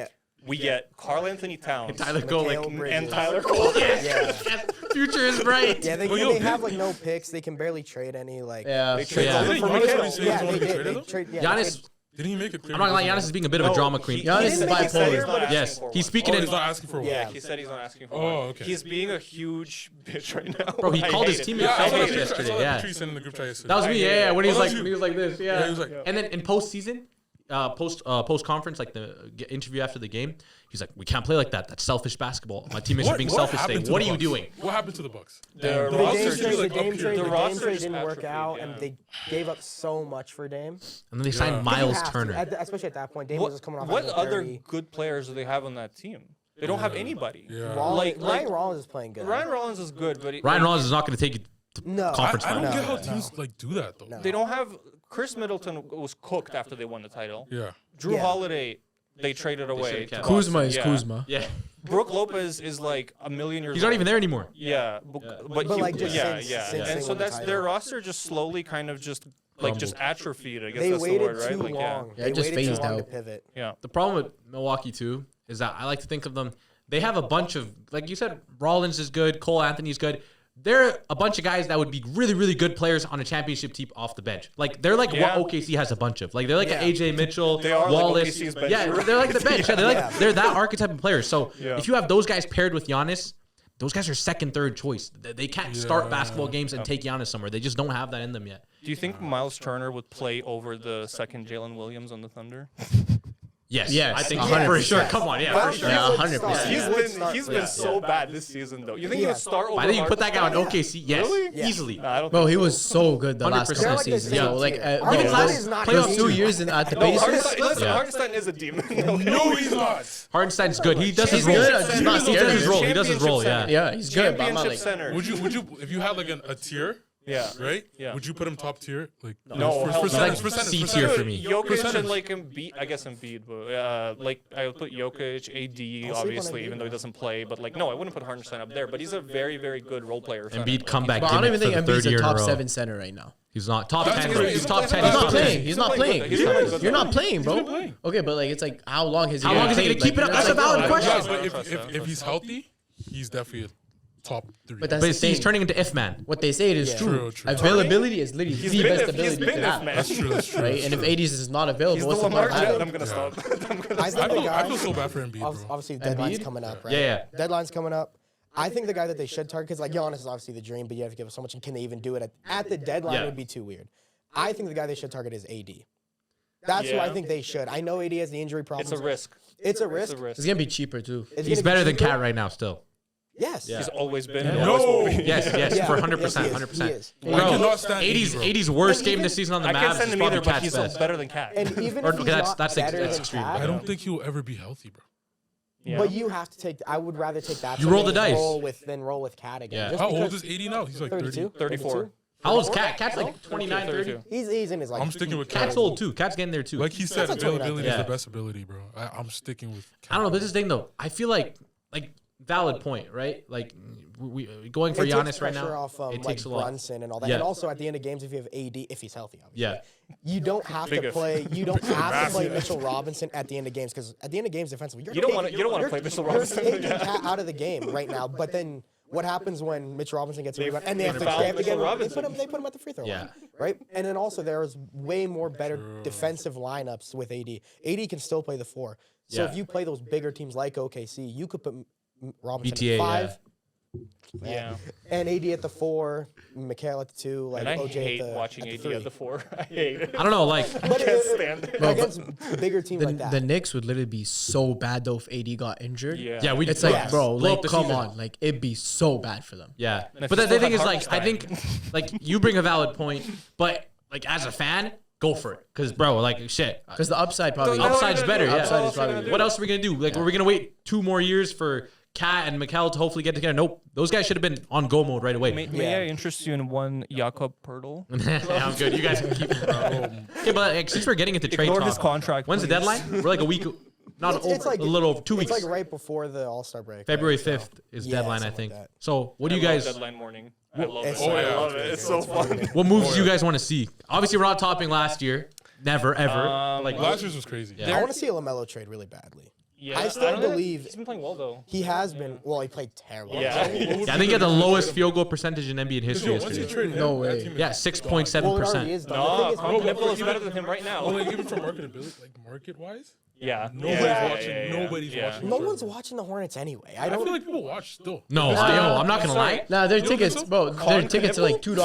We get Karl Anthony Towns Tyler Mikal Kolick. Bridges. and Tyler Cole." Yeah. Future is bright. Yeah, they, Well, and yo, they have did- like no picks. They can barely trade any like. Yeah. They trade Yeah. Golden for Didn't Giannis already Mikal. say he Yeah, was they going to did. get traded They though? trade. Yeah, Giannis, Didn't he make it clear? I'm not gonna lie, he Giannis wasn't is being a bit of a No, drama queen. Giannis is didn't make it bipolar. clear, but Yes, asking for he's one. speaking Oh, in. he's not asking for one. Yeah. He said he's not asking for Oh, one. okay. He's being a huge bitch right now. Bro, he I called hate his it. teammates Yeah, I saw selfish that yesterday. picture Yeah, you sent in the group chat yesterday. that was me. hate Yeah, it. when he was Oh, like, that was he was like this. Yeah, Yeah, he was like- and then in postseason, post conference, like the interview after the game, he's like, "We can't play like that. That's selfish basketball. My teammates are being selfish. happened Saying, to what the are you Bucks? doing?" What happened to the Bucks? The The roster Dame just, trade, like, the Dame up trade, here. the The Dame roster trade just didn't work atrophied, out, yeah. and they gave up so much for Dame. And then they signed Yeah. Miles You have to, Turner. especially at that point. Dame was just coming off. What of a other very- good players do they have on that team? They don't have anybody. Yeah. Rollins, Like- Ryan Rollins is playing good. Ryan Rollins is good, but Ryan Rollins is not going to take you to No. conference I don't finals. get how No. teams like do that though. No. they don't have. Chris Middleton was cooked after they won the title. Yeah. Drew Yeah. Holiday, they traded away. should've to kept. Kuzma Boston. is Yeah. Kuzma. Yeah, Brooke Lopez is like a million years. he's not old. even there anymore. Yeah, but But, like, just yeah, since- yeah, since and they so won the that's title. their roster just slowly kind of just like just atrophied. I guess They that's the waited word, right? too Like, long. Yeah, They it just waited too phased long to out. pivot. Yeah. The problem with Milwaukee too is that I like to think of them. They have a bunch of, like you said, Rollins is good, Cole Anthony's good. They're a bunch of guys that would be really, really good players on a championship team off the bench. Like they're like Yeah. what OKC has a bunch of. Like they're like Yeah. an AJ Mitchell, They are like Wallace. OKC's bench, Yeah, you're right. they're like the bench. Yeah, they're like Yeah. they're that archetype of players. So Yeah. if you have those guys paired with Giannis, those guys are second, third choice. They can't start basketball games and take Giannis somewhere. They just don't have that in them yet. Do you think Miles Turner would play over the second Jalen Williams on the Thunder? Yes, Yes, I think 100%. for sure. Come on, yeah, for sure. Yeah, He would 100%. start. He's He would start He's for been that. so bad this season though. You think he Yeah. would start over? I think you put that guy on Hartenstein? OKC. Yes, Yeah. easily. Nah, I don't Bro, think he so. was so good the last 100%. couple They're like the seasons. same So, like, tier. even Hartenstein last is not playoff good. 2 years at the No, Pacers. Hartenstein, Yeah. Hartenstein is a demon. No, he's not. Hardenstein's good. He does his He's role. good. He's not He does his scary. role. He does his role. Yeah. Yeah, he's good, but I'm not Championship like. center. Would you if you had like a tier, Yeah. right? Yeah. Would you put him top tier? Like No, hell no. percentage, Like percentage, C percentage. tier for me. Jokic Percentage. and like Embiid, I guess Embiid, but like I would put Jokic, AD, on obviously, Embiid, even though he doesn't play. But like, no, I wouldn't put Hartenstein up there. But he's a very, very good role player. center. Embiid comeback But I don't gimmick even for think the third Embiid's a year in a top row. 7 center right now. He's not top That's 10. crazy. He's He's top not 10. playing. He's He's top not 10. playing. He's not playing. He's not playing. You're not playing, He's not bro. playing. Okay, but like it's like how long has he? How long is he played? gonna keep it up? Like, That's a valid like, question. Yeah, but if he's healthy, he's definitely top 3. But that's But the see, he's thing. turning into if man. What they say it is Yeah. true. True. Availability is literally the best ability he's you been can if have. man. That's true. That's true. Right? That's And if true. 80s is not available, He's the what's the Lamar point of Jet. having I'm him? gonna stop. I'm gonna I stop. think the I guy. feel so bad for Embiid, bro. Obviously, the deadline's Embiid? coming up, right? Yeah. Deadline's coming up. I think the guy that they should target, because like Giannis is obviously the dream, but you have to give him so much, and can they even do it at the deadline? Yeah. Would be too weird. I think the guy they should target is AD. That's who I Yeah. think they should. I know AD has the injury problems. It's a risk. It's a risk. It's a risk. It's gonna be cheaper too. It's He's gonna be better than cheaper. Cat right now still. Yes. Yeah. He's always been. and No. always will be. Yes, Yeah. for 100%, Yes, he is. 100%. He is. I cannot stand 80's 80, bro. 80's worst And game even- this season on the I Mavs can't stand is him probably either, but Cat's he's best. better than Cat. And even Or- if he's okay, that's- not that's better than extreme, Cat, I don't think he'll ever be healthy, bro. Yeah. but you have to take. I would rather take that. You than roll the dice. Roll with Cat again. Yeah. Just How because- old is 80 now? He's like 32? 34. How old is Cat? Cat's like 29, 30. 32. He's in his like. I'm sticking with Cat's Cat. old too. Cat's getting there too. Like he said, That's a 29, availability is yeah. the best ability, bro. I'm sticking with Cat. I don't know. This is the thing though. I feel like valid point, right? Like we going for It Giannis takes right pressure now. off It like takes a lot. Brunson and all that. Yeah. And also at the end of games, if you have AD, if he's healthy, obviously. Yeah. You don't have Big to if. play. You don't have to play Mitchell Robinson at the end of games because at the end of games defensively, You don't want to play Mitchell Robinson. You're taking Yeah. Cat out of the game right now. But then what happens when Mitchell Robinson gets a rebound and they have to foul get Mitchell they Robinson. put him at the free throw Yeah. line, right? And then also there's way more better defensive lineups with AD. AD can still play the 4. So Yeah. if you play those bigger teams like OKC, you could put Robinson BTA, at 5. Yeah. And AD at the 4, Mikhail at the 2, like And I OJ hate at the watching at AD 3. at the 4. I hate it. I don't know. Like But Can't stand it. against bigger teams like that. The Knicks would literally be so bad though if AD got injured. Yeah. we. It's like, Yes. bro, Blow up like, the come season. on, like it'd be so bad for them. Yeah, And if but you the still thing have is, like, I Hartenstein. think, like, you bring a valid point, but like as a fan, go for it, cause bro, like, shit, Because the upside probably Doesn't upside's matter. better. Yeah, Upside is probably what else are we gonna do? Like, were we gonna wait 2 more years for Cat and Mikal to hopefully get together? Nope, those guys should have been on go mode right away. May I interest you in one Jakob Pertl? Yeah, I'm good. You guys can keep it, bro. Okay, but like, since we're getting into trade Ignore talk, his contract. when's the please. deadline? We're like a week, not It's over, a little over 2 weeks. It's like right before the All-Star break. February right? So, 5th is yeah, deadline, I something think. like that. So, what do I you love guys? deadline morning. I love It's it. so I good. love it. It's so fun. What moves do you guys want to see? Obviously, we're not topping last year. Never, ever. Like Last year's was crazy. Yeah. I want to see a LaMelo trade really badly. Yeah, I still don't think- believe- he's been playing well though. He has been. Well, he played terrible. Yeah. Yeah, I think he had the lowest field goal percentage in NBA history Yo, once you yesterday. trade No him, way. that team is Yeah, Well, 6.7%. it already is. Though. No, The thing is, Condipolo is better than him right now. Well, like even from marketability, like market wise, Yeah. nobody's watching. Nobody's watching. no one's watching the Hornets anyway. I I don't. feel like people watch still. No, I'm not gonna lie. Nah, their You don't tickets, think so? bro. Their tickets are like $2.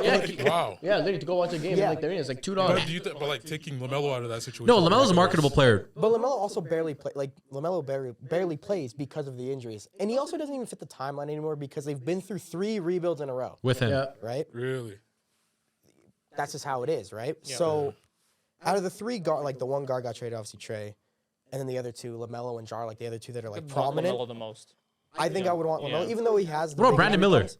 Yeah, Wow. yeah, literally to go watch a game Yeah. in like the arena, it's like $2. But do you but like taking Lamelo out of that situation? No, Lamelo's a marketable player. But LaMelo also barely play. Like LaMelo barely plays because of the injuries, and he also doesn't even fit the timeline anymore because they've been through 3 rebuilds in a row. With him. Yeah. Right. Really? That's just how it is, right? So, out of the 3 guard, like the one guard got traded, obviously Trey, and then the other 2, LaMelo and Jar, like the other 2 that are like prominent. LaMelo the most. I think I would want LaMelo, Yeah. even though he has. The What about big Brandon injury Miller? problems.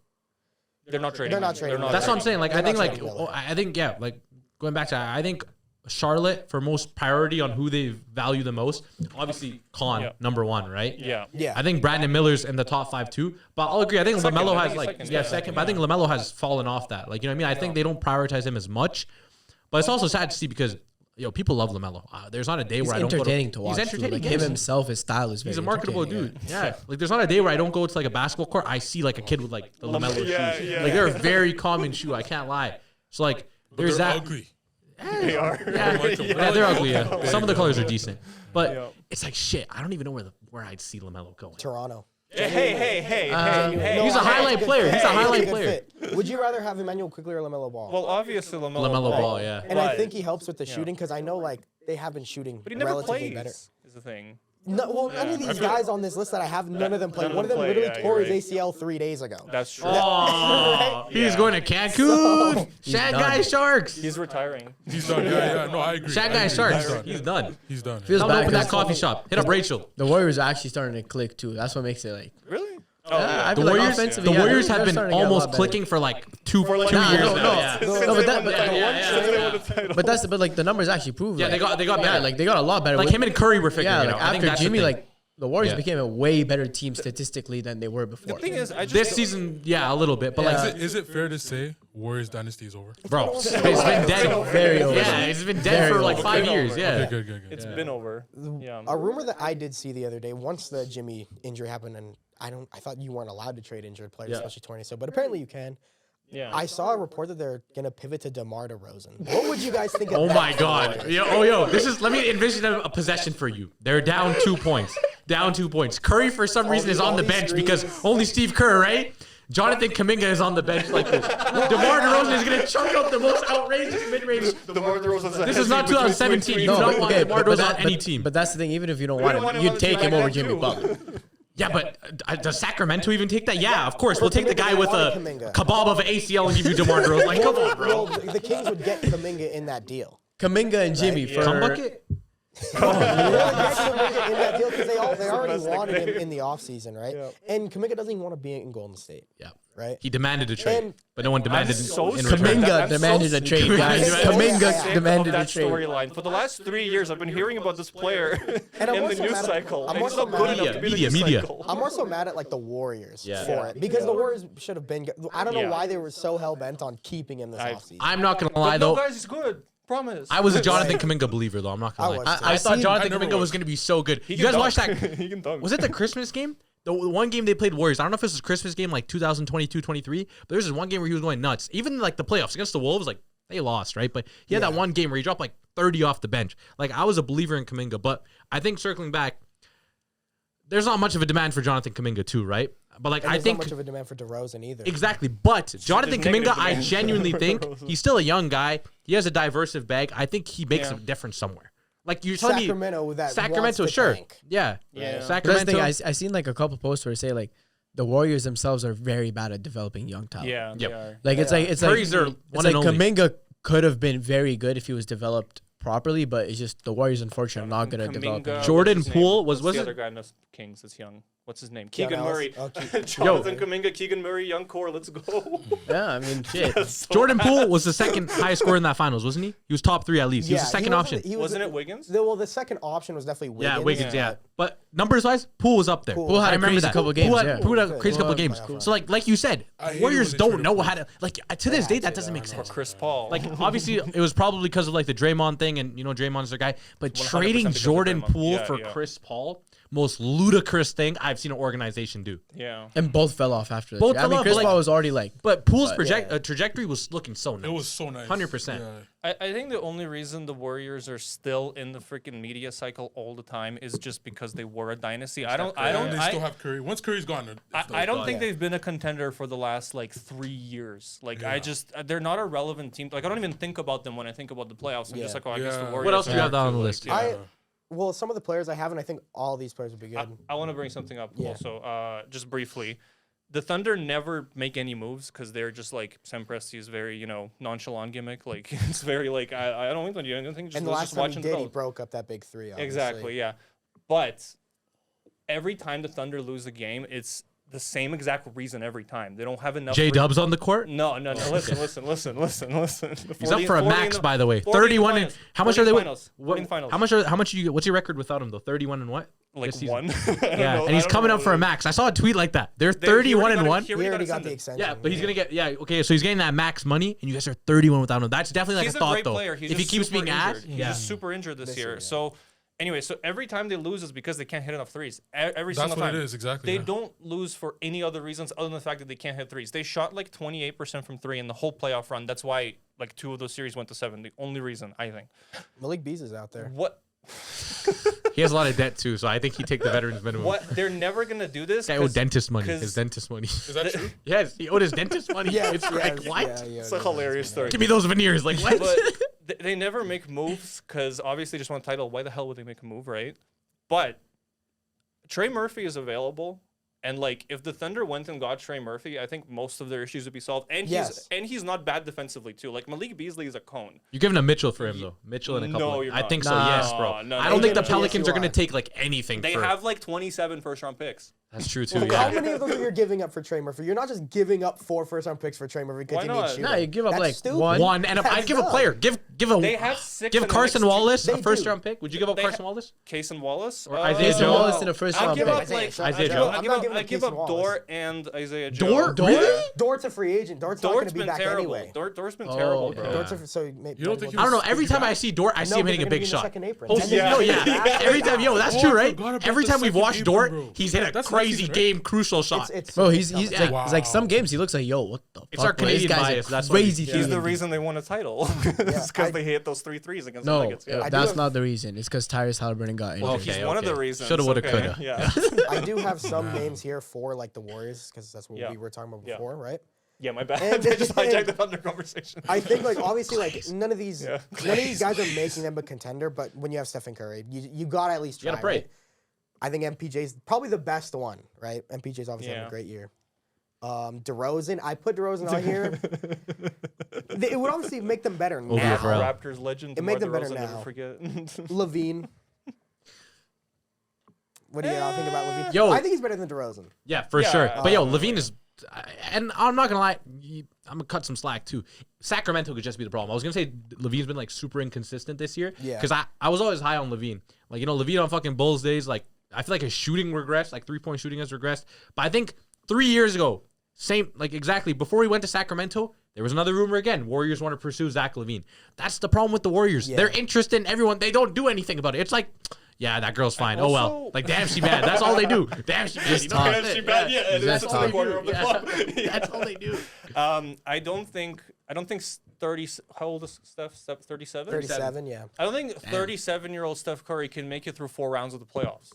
They're not trading. They're not him. trading him. That's what I'm saying. Like, I They're think, not like, trading Miller. I think, yeah, like going back to, I think Charlotte for most priority on who they value the most. Obviously, Yeah. number 1, right? Yeah. Yeah. I think Brandon Miller's in the top 5 too. But I'll agree. I think Second. LaMelo I has think like he's second. yeah Yeah. second. But I think LaMelo has fallen off that. Like, you know what I mean? I think they don't prioritize him as much. But it's also sad to see because people love LaMelo. There's not a day He's where I don't go entertaining to, to watch. He's entertaining. Like yes. him himself, his style is very He's a marketable entertaining, dude. Yeah. Like there's not a day where I don't go to like a basketball court. I see like a kid with like the LaMelo shoes. yeah. Like they're a very common shoe. I can't lie. So like But there's they're that. ugly. They are. Yeah, like them. yeah, they're ugly. Yeah. Some of the colors are decent, but Yeah. it's like shit. I don't even know where I'd see LaMelo going. Toronto. Hey. No, He's a I think highlight it's a player. good He's a fit. highlight It's a good player. fit. Would you rather have Emmanuel Quickly or LaMelo Ball? Well, obviously LaMelo. LaMelo Ball, yeah. and I but- think he helps with the shooting because I know like they have been shooting But he never relatively plays. better. Is the thing. No, well, none of these guys on this list that I have, none of them play. None of One of them them play, literally yeah, tore you're his ACL 3 days ago. That's true. Oh, he's Yeah. going to Cancun. He's Shanghai done. Sharks. He's retiring. He's done. Yeah. No, I agree. Shanghai I agree. Sharks. He's done. He's done. He's done. Feels Tell him to bad open that 'cause coffee shop. Hit up Rachel. the Warriors are actually starting to click too. That's what makes it like. Really? Oh, Yeah, I The feel like Warriors, offensively, the yeah, Warriors they're have been starting to get a lot almost better. clicking for like two like 2 2 years years now. no. Yeah. No, but that, but but like the numbers actually prove. Yeah, like, they got yeah, better. like they got a lot better. Like with- him and Curry were figuring yeah, it like out. I think after that's the Jimmy, thing. like the Warriors Yeah. became a way better team statistically than they were before. the thing is, I just This season, yeah, a little bit, but Yeah. like, Is it fair to say Warriors dynasty is over? bro, it's been dead. Very over. Yeah, it's been dead Very for like over. 5 years. Okay, Yeah. Good. It's been over. Yeah. A rumor that I did see the other day, once the Jimmy injury happened, and I thought you weren't allowed to trade injured players, Yeah. especially torn ACL, but apparently you can. Yeah. I saw a report that they're gonna pivot to DeMar DeRozan. What would you guys think of Oh that my for the God. Warriors? This is, let me envision a possession for you. They're down 2 points. Down 2 points. Curry, for some reason, is on the bench because only Steve Kerr, right? Jonathan Kuminga is on the bench like this. DeMar DeRozan is going to chuck up the most outrageous mid-range. This is not 2017. You don't want DeMar DeRozan on any team. But that's the thing. Even if you don't want want him, him you'd on the take team him over like Jimmy that Butler. Yeah, but does Sacramento even take that? Yeah, of course. We'll take the guy with a kebab of an ACL and give you DeMar DeRozan. Like, come on, Well, bro. the Kings would get Kuminga in that deal. Kuminga and Jimmy for Come bucket? They would get Kuminga in that deal because they already wanted him in the offseason, right? Yeah. And Kuminga doesn't even want to be in Golden State, Yeah. right? He demanded a trade, And- but no one demanded so in sick. return. Kuminga I'm so demanded a sick. trade, guys. I'm so Kuminga sick of demanded a that trade. storyline. For the last 3 years, I've been hearing about this player And I'm in the also news mad at- cycle. I'm And he's also not good mad- enough to be the Media, news media. cycle. I'm also mad at like the Warriors Yeah. for it because the Warriors should have been. I don't know Yeah. why they were so hell bent on keeping him this offseason. I'm not going to lie, But no, though. guys, he's good. Promise. I was a Jonathan Kuminga believer, though. I'm not going I to was lie. too. I thought seen- Jonathan I never Kuminga was was. going to be so good. He You guys can watched dunk. that? He can dunk. Was it the Christmas game? The one game they played Warriors. I don't know if this was Christmas game like 2022-23, but there's this one game where he was going nuts. Even like the playoffs against the Wolves, like they lost, right? But he had that one game where he dropped like 30 off the bench. Like I was a believer in Kuminga, but I think circling back, there's not much of a demand for Jonathan Kuminga too, right? But like And I there's think not much of a demand for DeRozan either. exactly. But Jonathan There's negative Kuminga, I demand. genuinely think he's still a young guy. He has a diversive bag. I think he makes Yeah. a difference somewhere. Like you're telling Sacramento me, that Sacramento, wants to sure, tank. yeah, Yeah. But Sacramento. that's the thing. I seen like a couple posts where say like the Warriors themselves are very bad at developing young talent. Yeah, Yep. they are. Like it's like Curry's their it's one like and only. Kuminga could have been very good if he was developed properly, but it's just the Warriors unfortunately are not good at developing. Kuminga, Jordan what's his name? Poole What's was the it- other guy in the Kings that's young? What's his name? Keon Keegan Ellis? Murray. Oh, Jonathan Kuminga, Keegan Murray, young core. Let's go. Yeah, I mean shit. Jordan Poole was the second highest scorer in that finals, wasn't he? He was top 3 at least. He was the second option. Wasn't it Wiggins? Well, the second option was definitely Wiggins. Yeah, Wiggins. Yeah, Yeah. but numbers wise, Poole was up there. Poole had I a remember crazy that. couple games, Poole yeah. had a Poole crazy couple had games. playoff run. So like you said, I hated Warriors when they don't traded know Poole. how to like to this day that to, doesn't make I sense. Chris Paul. Like obviously it was probably because of like the Draymond thing and you know Draymond's their guy, but 100% trading because of Jordan Draymond. Poole Yeah, for yeah. Chris Paul, most ludicrous thing I've seen an organization do. yeah. And both fell off after that. Both I fell mean, off, Chris but, Paul like- was already like, But Poole's yeah. trajectory was looking so nice. It was so nice. 100%. Yeah. I think the only reason the Warriors are still in the freaking media cycle all the time is just because they were a dynasty. I don't. And they still have Curry. Once Curry's gone, I don't think Yeah. they've been a contender for the last like 3 years. Like I just they're not a relevant team. Like I don't even think about them when I think about the playoffs. I'm just Yeah. like, oh, I guess the Yeah. Warriors. What else do you are have down on the like, list? yeah. Well, some of the players I have, and I think all these players would be good. I want to bring something up Yeah. also, just briefly. The Thunder never make any moves because they're just like Sam Presti's very, nonchalant gimmick. Like it's very like I don't think you anything. Just, And the let's last just time watch he and did, he develop. broke up that big three. Obviously. Exactly, yeah. But every time the Thunder lose a game, it's the same exact reason every time. They don't have enough. J Dub's on the court. No. Listen. The He's 40 up for a 40 in max, the- by the way. 40 in 31 and finals. how much 40 are they? in With, finals. what, 40 in finals. How much you get? What's your record without him though? 31 and what? Like this season? one. Yeah, and he's coming up for a max. I saw a tweet like that. They're 31 and 1. He already got the extension. Yeah, but he's gonna get okay. So he's getting that max money, and you guys are 31 without him. That's definitely like He's a a thought great though. player. He's If he just keeps super being ass, injured. He's yeah. just super injured this year. year, yeah. So anyway, so every time they lose is because they can't hit enough threes. Every That's single what time. it is, exactly. They yeah. don't lose for any other reasons other than the fact that they can't hit threes. They shot like 28% from three in the whole playoff run. That's why like 2 of those series went to 7. The only reason, I think. Malik Bees is out there. What He has a lot of debt too, so I think he take the veterans minimum. what they're never gonna do this. Guy owed dentist money. 'cause- His dentist money. Is that true? Yes, he owed his dentist money. It's like what? It's a hilarious story. Give me those veneers. Like what? But they never make moves because obviously they just want a title. Why the hell would they make a move, right? But Trey Murphy is available, and like if the Thunder went and got Trey Murphy, I think most of their issues would be solved. And Yes. he's not bad defensively too. Like Malik Beasley is a cone. You're giving a Mitchell for him though. Mitchell and a couple. No, you're I not. think so. Nah. Yes, bro. No, I don't think the Yes, Pelicans you are gonna are. take like anything. They for have like 27 first-round picks. That's true too. How Yeah. many of those are you giving up for Trey Murphy? You're not just giving up 4 first-round picks for Trey Murphy because Why you not? need shooting. nah, you give up That's like stupid. One and I'd give a dumb. player. Give They a have 6. give in the Carson next Wallace They a do. first round pick. Would you give up They Carson ha- Wallace? Casey Wallace Or Isaiah Jason Joe? Wallace in the first I'll round give pick. up like Isaiah Joe. Joe. I'm not giving I up give Casey up Wallace. Dort and Isaiah Joe. Dort? Dort? Really? Dort's a free agent. Dort's not going Dort's to be been back terrible. anyway. Dort's been Oh, terrible, okay. bro. Dort's a, so maybe, You don't think he I don't know. was- Every time I see Dort, I see him No, hitting a they're big gonna be in the shot. second apron. Oh, And then yeah, he's yeah. back. Every time, yo, that's Oh, true, I right? forgot about Every the time we second watch apron, Dort, bro. he's hit a That's crazy crazy season, right? game crucial shot. It's Bro, he's tough. it's like some games he looks like, yo, what the It's fuck? our bro? This Canadian guy's a bias, that's why crazy. he's He's the thing. reason they won a title. It's because I- they hit those 3 threes against the No, Nuggets. Yeah. I do that's have- not the reason. It's because Tyrese Halliburton got injured. Well, Okay, he's one of the okay. reasons. Shoulda, woulda, okay, coulda. Yeah. I do have some names here for like the Warriors because that's what Yeah. we were talking about Yeah. before, right? Yeah, my bad. And- I just hijacked the Thunder conversation. I think like obviously like none of these Yeah. none of these guys are making them a contender, but when you have Stephen Curry, you gotta at least try. gotta pray. Right? I think MPJ's probably the best one, right? MPJ's obviously having Yeah. a great year. DeRozan, I put DeRozan on here. It would obviously make them better Over now. Pharrell. Raptors legend. It made them DeMar better DeRozan, never now. forget. Levine. What do you all think about Levine? Yo. I think he's better than DeRozan. Yeah, for Yeah, sure. But yo, yeah. Levine is, and I'm not gonna lie, I'm gonna cut some slack too. Sacramento could just be the problem. I was gonna say Levine's been like super inconsistent this year. Yeah. Because I was always high on Levine. Like Levine on fucking Bulls days. Like I feel like his shooting regressed. Like 3-point shooting has regressed. But I think 3 years ago, same like exactly before we went to Sacramento. There was another rumor again. Warriors want to pursue Zach LaVine. That's the problem with the Warriors. Yeah. They're interested in everyone. They don't do anything about it. It's like, yeah, that girl's fine. Oh well. Also- Like damn, she bad. That's all they do. Damn, she bad. Just You know? talk. That's it. Yeah, it That's is all the they corner of the Yeah. club. That's all they do. I don't think 30. How old is Steph? 37. 37, yeah. I don't think 37-year-old Steph Curry can make it through 4 rounds of the playoffs.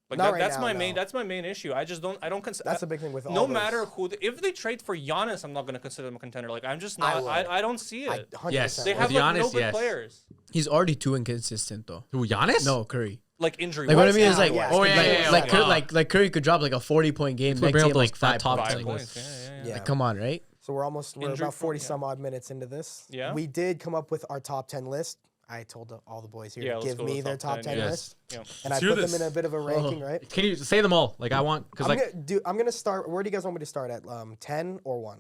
Like Not right that's now, my no. main. That's my main issue. I just don't. I don't consider. That's the big thing with all No those. matter who. If they trade for Giannis, I'm not going to consider them a contender. Like I'm just not. would. I don't see I it. 100% Yes. They would. have With like, no Giannis, good yes. players. He's already too inconsistent though. Who, Giannis? No, Curry. Like injury. Like what I wise. mean is like, yeah. Oh, yeah, like, yeah, yeah, like, yeah. Curry, like Curry could drop like a 40-point game Could next bring game up, like like, 5 that top points. 5 10 Like, points. Yeah. Yeah. like, come on, right? So we're about Injury 40 prone, some odd minutes into this. Yeah. We did come up with our top 10 list. I told all the boys here Yeah, to let's give go me with their top top 10, 10 yes. list. Yeah. And I Let's hear put this. them in a bit of a ranking, right? Can you say them all? Like I want, because like I'm gonna start. Where do you guys want me to start at? 10 or 1?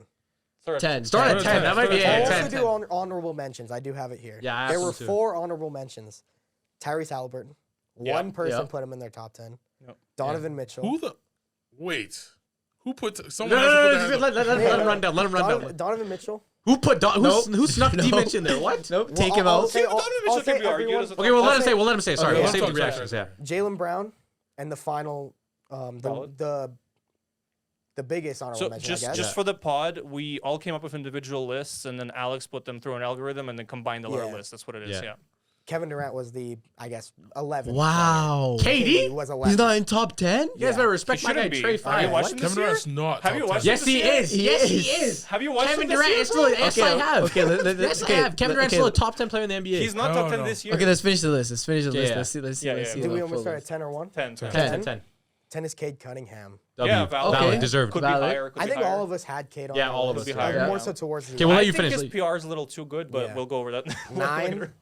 Start 10. start at 10. That might be Start at I'll yeah, 10. also 10. do honorable mentions. I do have it here. Yeah, I there have were some too. 4 honorable mentions. Tyrese Halliburton. Yeah. One person Yep. put him in their top 10. Yep. Donovan Mitchell. Who the? Wait. Who put? No, Someone no, has to no, put no, their just hand up. let him run down. Let him run down. Donovan Mitchell. Who put who snuck No. D-Mitch in there? What? Nope. Well, Take him I'll out. say- Donovan Mitchell I'll say can be argued everyone- as a Okay, well I'll let him say- say. Well let him say. Sorry, Okay, we'll yeah. save the Sorry, reactions. sorry. Yeah. Jalen Brown, and the final, Valid. the biggest honorable So mention, I guess. just for the pod, we all came up with individual lists, and then Alex put them through an algorithm, and then combined the letter Yeah. list. That's what it is. Yeah. Yeah. Kevin Durant was the, I guess, 11th. Wow. KD? was 11th. He's not in top 10? You guys better respect He my guy shouldn't be. Trey Have you Five. watched What? him Kevin this year? Durant's not. Have you top watched 10. Yes, he is. He Yes, he is. is. Have you watched Kevin him this Durant year, is bro? still. Yes, I have. Okay, Yes, I have. Kevin Durant's still a top 10 player in the NBA. He's not No, top 10 no. this year. Okay, let's finish the list. Let's finish the Yeah, list. yeah. Let's see. Let's see. Yeah, Let's yeah. see. Do we the want to full start at list. 10 or 1? 10. 10. 10. 10 is Cade Cunningham. Yeah, W. valid. Okay. Valid. Deserved. Could Valid. be higher. Could I be think higher. all of us had Cade on Yeah, our all of list. us had, yeah. More so towards the Okay, we'll let I you think finish. his Let- PR is a little too good, but Yeah. we'll go over that. 9,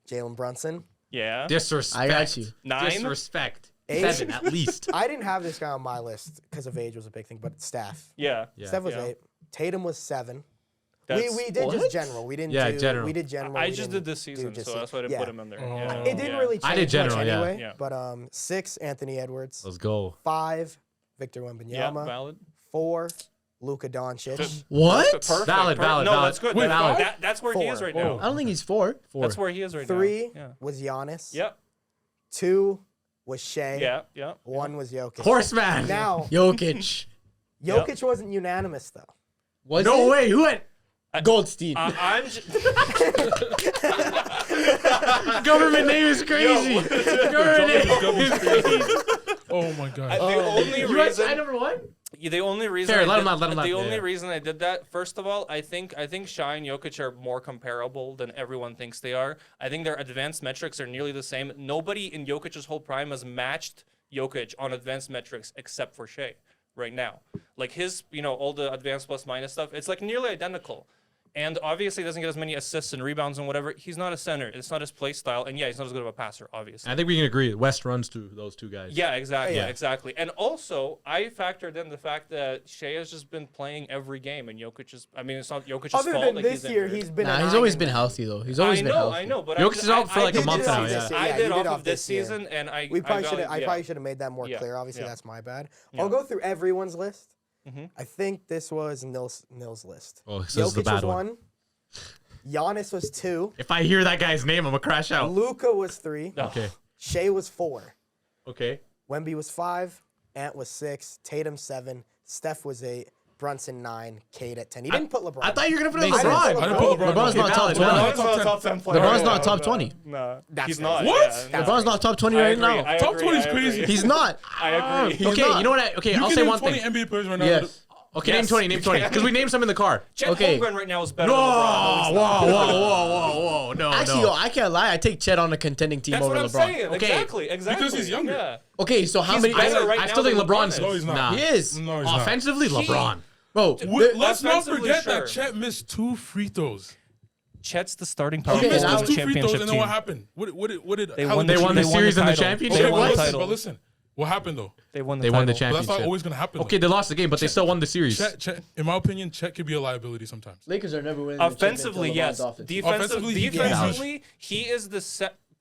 Jalen Brunson. Yeah. Disrespect. I got you. 9. Disrespect. 8. 7 at least. I didn't have this guy on my list because of age was a big thing, but Steph. Yeah. Yeah. Steph was Yeah. 8. Tatum was 7. That's- We did What? just general. We didn't Yeah, do general. We did general. I we just didn't did this do season, just so that's why I didn't put him in there. Yeah. It didn't really change I did general, much yeah. anyway. Yeah. But 6, Anthony Edwards. Let's go. 5, Victor Yeah, Wembanyama. valid. 4, Luka Doncic. What? Perfect. Valid, valid, No, valid. that's good. Wait, That's- valid? that's where he is 4. right Oh. now. I don't think he's 4. 4. That's where he is right 3 now. was Giannis. Yeah. 2 was Shea. Yeah. Yeah. 1 was Jokic. Horseman. Now, Jokic. Jokic wasn't unanimous though. Was No it? way. Who had Goldstein. I'm. government name is crazy. Government name is crazy. Oh my god. The only You had reason. number 1? The only reason. Fair, I let him did- out, let him out. The Yeah, only yeah. reason I did that, first of all, I think Shai and Jokic are more comparable than everyone thinks they are. I think their advanced metrics are nearly the same. Nobody in Jokic's whole prime has matched Jokic on advanced metrics except for Shai right now. Like his, all the advanced plus minus stuff, it's like nearly identical. And obviously, he doesn't get as many assists and rebounds and whatever. He's not a center. It's not his play style. And yeah, he's not as good of a passer, obviously. I think we can agree. West runs to those two guys. Yeah, exactly, Yeah. exactly. And also, I factored in the fact that Shea has just been playing every game, and Jokic is. I mean, it's not Jokic's Other fault. than that this he's year, injured. he's been. Nah, a he's 9 always in been that. healthy though. He's always I been know, healthy. I know, but Jokic is out for like a did month this now. season, Yeah. so I yeah, did you off did of off this this year. season, and I We probably should. valued- I yeah. probably should have made that more Yeah. clear. Obviously, Yeah. that's my bad. Yeah. I'll go through everyone's list. Mhm. I think this was Nils' list. Oh, this is the Jokic bad was one. 1. Giannis was 2. If I hear that guy's name, I'm gonna crash out. Luka was 3. No. Okay. Shea was 4. Okay. Wemby was 5. Ant was 6, Tatum 7, Steph was 8, Brunson 9, Cade at 10. He didn't put LeBron. I thought you were gonna put in Makes LeBron. sense. I didn't put LeBron. LeBron's not top 20. LeBron's not a top 10 player. LeBron's not top 20. No, That's he's crazy. not. What? Yeah, LeBron's not top 20 right now. Top 20 is crazy. He's not. I agree. He's Okay, not. you know what? Okay, You I'll can say name one 20 thing. NBA players right now. Yes. Okay, Yes, name 20, you name 20. can. Because we named some in the car. Chet Okay. Holmgren right now is better No, than LeBron. whoa. No, Actually, no. yo, I can't lie. I take Chet on a contending team That's over what I'm LeBron. saying. Okay. Exactly. Because he's younger. Yeah. Okay, so how He's many? better right I now still think than LeBron's. LeBron No, he's not. Nah. He is. No, he's not. Offensively, LeBron. Bro, Let's not Offensively, forget sure. that Chet missed 2 free throws. Chet's the starting power He Okay, missed now- those forward 2 of the free throws, championship and then what team. happened? What did? They how won did They won the series and the title. championship? They Okay, won What? the but title. listen, what happened though? They won the They won the title. But that's not championship. always gonna happen. Okay, they lost the game, but they still won the series. Chet, in my opinion, Chet could be a liability sometimes. Lakers are never winning. Offensively, yes. Offensively, Defensively, he is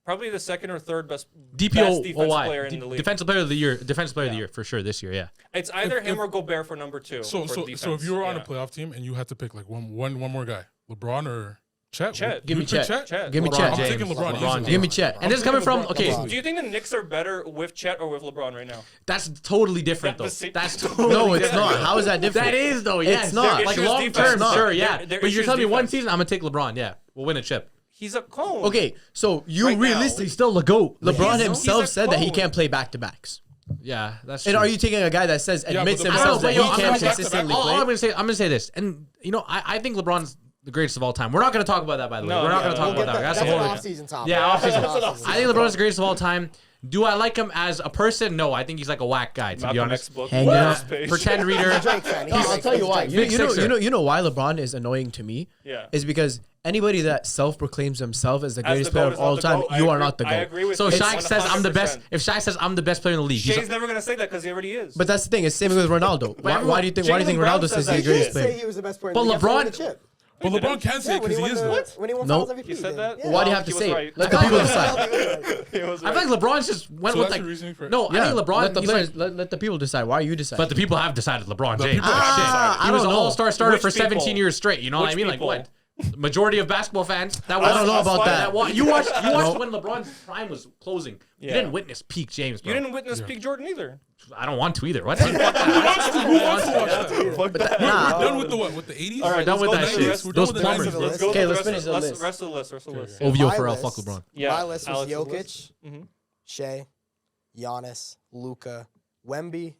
probably the second or third best DPOY. defensive player in the league. Defensive player of the year. Defensive player of the year for sure this year. Yeah. It's either If- him or Gobert for number 2. So for so defense. so if you were on a Yeah. playoff team and you had to pick like one more guy, LeBron or Chet? Chet. Give me You'd pick Chet. Chet. Give me LeBron Chet. I'm James. taking LeBron. LeBron easily. Give me Chet. And this is coming from okay. LeBron. Do you think the Knicks are better with Chet or with LeBron right now? That's totally different That- though. the same- That's totally No, it's different. not. How is that different? That is though. It's Yes, not. Their Like issues long defense. term, Not. sure, yeah. Their But you're issues telling me one defense. season, I'm gonna take LeBron. Yeah, we'll win a chip. He's a cone. Okay, so you Right now. realistically Still a goat. LeBron He's himself a said that he cone. can't play back to backs. Yeah, that's And true. are you taking a guy that says but admits the himself problem- that but he yo, can't I'm back-to-back. consistently all I'm play? gonna say this, and I think LeBron's the greatest of all time. We're not gonna talk about that, by the way. No, We're not yeah, gonna talk we'll about Get that. that- That's a that's whole an other- off-season topic. Yeah, That's off-season. an off-season I think LeBron's the greatest of all time. Do I like him as a person? No, I think he's like a whack guy, to Not be the honest. next book. Hang What? out. This page. Pretend reader. He's a Drake fan. He's a I'll Drake tell fan. you why. He's a Drake Big fan. Sixer. You know why LeBron is annoying to me? Yeah. Is because anybody that self-proclaims himself as the As greatest the player GOAT of is not all the time, GOAT. I you are agree- not the I GOAT. agree with So you. Shaq says I'm the best. 100%. If Shaq says I'm the best player in the league, he's Shay's never gonna say that because he already is. But that's the thing. It's the same with Ronaldo. Why do you think Jaylen Brown Ronaldo says says he's the that greatest He did say player? he was the best player. But in the league after LeBron- winning the chip. But LeBron can't say Yeah, it when because he he is won though. when he won Nope. Finals MVP. He said that? Yeah. Why do you Well, have to he was say it? right. Let the people decide. He was I right. feel like LeBron's just went So with that's like the reasoning for it. no. I think LeBron. Let the he's players, like, let the people decide. Why are you deciding? but the people have decided LeBron The James. people have Shit. decided. I He was don't an know. all-star starter Which for 17 people? years straight. You know what I Which mean? people? Like what? Majority of basketball fans. That I was don't know That's about fine. that. You watched No. when LeBron's prime was closing. You Yeah. didn't witness peak James, bro. You didn't witness peak Jordan either. I don't want to either. What? Who wants to watch that? Fuck that. Nah. We're done with the what? With the 80s? All right, done with let's that go to the shit. rest- We're Those done with the plumbers, 90s. bro. Let's go Okay, to the let's rest finish of the the list. rest of the list. OVO My for L. list- Fuck LeBron. Yeah, My list was Alex's Jokic, list. Mhm. Shea, Giannis, Luka, Wemby,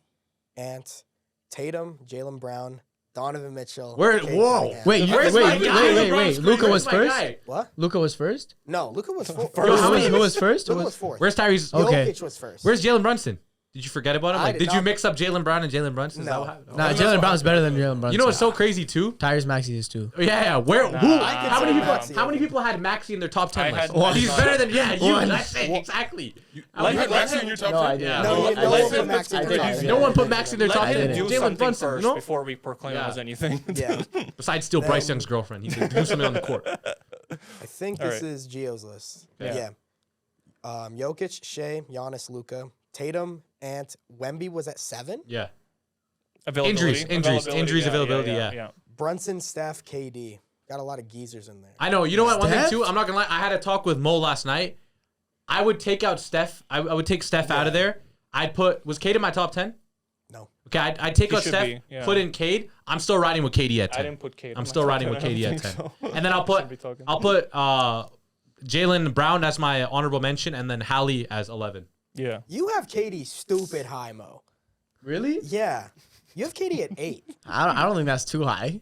Ant, Tatum, Jalen Brown, Donovan Mitchell. Where- Cade whoa. Cunningham. Wait, Where's my guy? wait. Luca was Where's my first. guy? What? Luca was first. No, Luka was fourth. Yo, how many- Who was first? Luka was fourth. Where's Tyrese? Okay. Jokic was first. Where's Jalen Brunson? Did you forget about him? I Like, did did you not. mix up Jalen Brown and Jalen Brunson? Is that No. what happened? Nah, that's Jalen fine. Brown's better than Jalen Brunson. You know what's so crazy too? Tyrese Maxey is too. Yeah. Where? Nah. Who? I How many consider people? Maxey How many over. people had Maxey in their top 10 I list? had one. He's better than you. One. That's it. Exactly. You Let had him- Maxey let in your him- top No, 10? I didn't. No, No, no I one didn't. put Maxey in the I top did. ten. No one put Maxey in their Let top him 10. do Jalen something Brunson, first you know? before we proclaim him Yeah. as anything. Yeah. Besides steal Bryce Young's girlfriend, he could do something on the court. I think All this right. is Gio's list. Yeah. Yeah. Jokic, Shea, Giannis, Luka, Tatum, Ant, Wemby was at 7. Yeah. Availability. Injuries, availability, yeah. Brunson, Steph, KD. Got a lot of geezers in there. I know. You know what? One thing Steph? too. I'm not gonna lie. I had a talk with Mo last night. I would take out Steph. I would take Steph out of there. I'd put. Was Cade in my top 10? No. Okay. I'd take He out should Steph. be, yeah. Put in Cade. I'm still riding with KD at 10. I didn't put Cade. I'm still riding with KD at 10. And then I'll Shouldn't put be talking. Jalen Brown as my honorable mention, and then Hallie as 11. Yeah. You have KD stupid high, Mo. Really? Yeah. You have KD at 8. I don't think that's too high.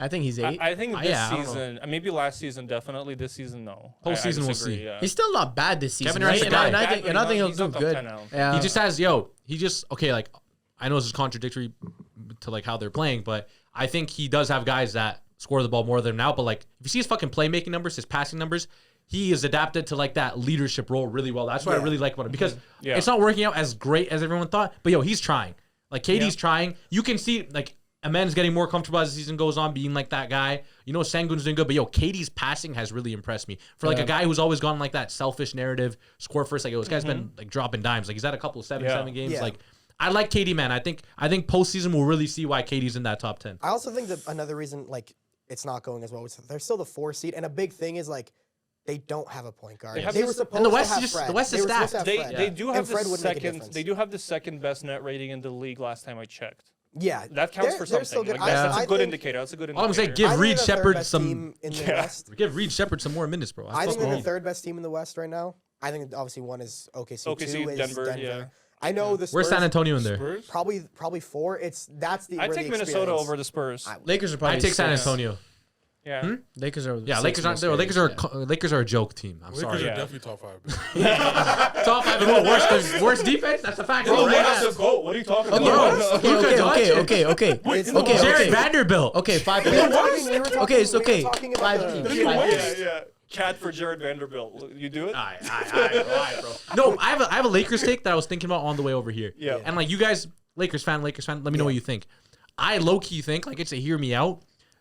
I think he's 8. I think this yeah, I don't know. season, maybe last season, definitely. This season, no. Postseason, we'll disagree, see. Yeah. He's still not bad this season. Kevin Durant's right? the guy. And I think, Bad, and I but think he'll he's do not top good. 10 now. Yeah. He just has, okay, like, I know this is contradictory to, like, how they're playing, but I think he does have guys that score the ball more than him now. But, like, if you see his fucking playmaking numbers, his passing numbers, he is adapted to, like, that leadership role really well. That's what I Yeah. really like about him. Because Yeah. it's not working out as great as everyone thought, but, he's trying. Like, KD's trying. You can see, like, Amen's getting more comfortable as the season goes on, being like that guy. Sengun's doing good, but KD's passing has really impressed me. For like a guy who's always gone like that selfish narrative, score first. Like, this guy's been like dropping dimes. Like, he's had a couple of 7 games. Yeah. Like, I like KD, man. I think postseason we'll really see why KD's in that top 10. I also think that another reason, like, it's not going as well is they're still the 4 seed. And a big thing is, like, They don't have a point guard. They have They this- were supposed And the to West have is just- Fred. the West is They were supposed to stacked. have They Fred. they do And have the Fred would make a second. difference. They do have the second best net rating in the league. Last time I checked, Yeah, that counts they're for still something. good. Like, that's I a good think- indicator. That's a good All I'm indicator. saying, give I think Reed they're the third Shepherd best some. team in the Yeah. West. Give Reed Shepherd some more minutes, bro. I think fuck they're the Reed. third best team in the West right now. I think obviously one is OKC, OKC, two is Denver, Denver. yeah. I know the Spurs. Where's San Antonio in there? Spurs? Probably four. That's the. I where take the Minnesota experience- over the Spurs. Lakers are I probably take San six. Antonio. Yeah. Lakers are Yeah, six Lakers aren't most there. Lakers are favorites, Lakers are a joke team. I'm Lakers sorry. are Yeah. definitely top 5. Top 5 and worst defense. That's a fact. Bro, right? that's a goat. What are you talking Bro, about? Luka Doncic. Okay. It's Okay, the- Jared okay. Vanderbilt. Okay, 5 We were picks. talking- Okay, it's okay. We were talking about Five the- teams. Yeah. Cat for Jared Vanderbilt. You do it? Aye, bro. No, I have a Lakers take that I was thinking about on the way over here. Yeah. And like you guys, Lakers fan, let me know what you think. I low key think, like it's a hear me out.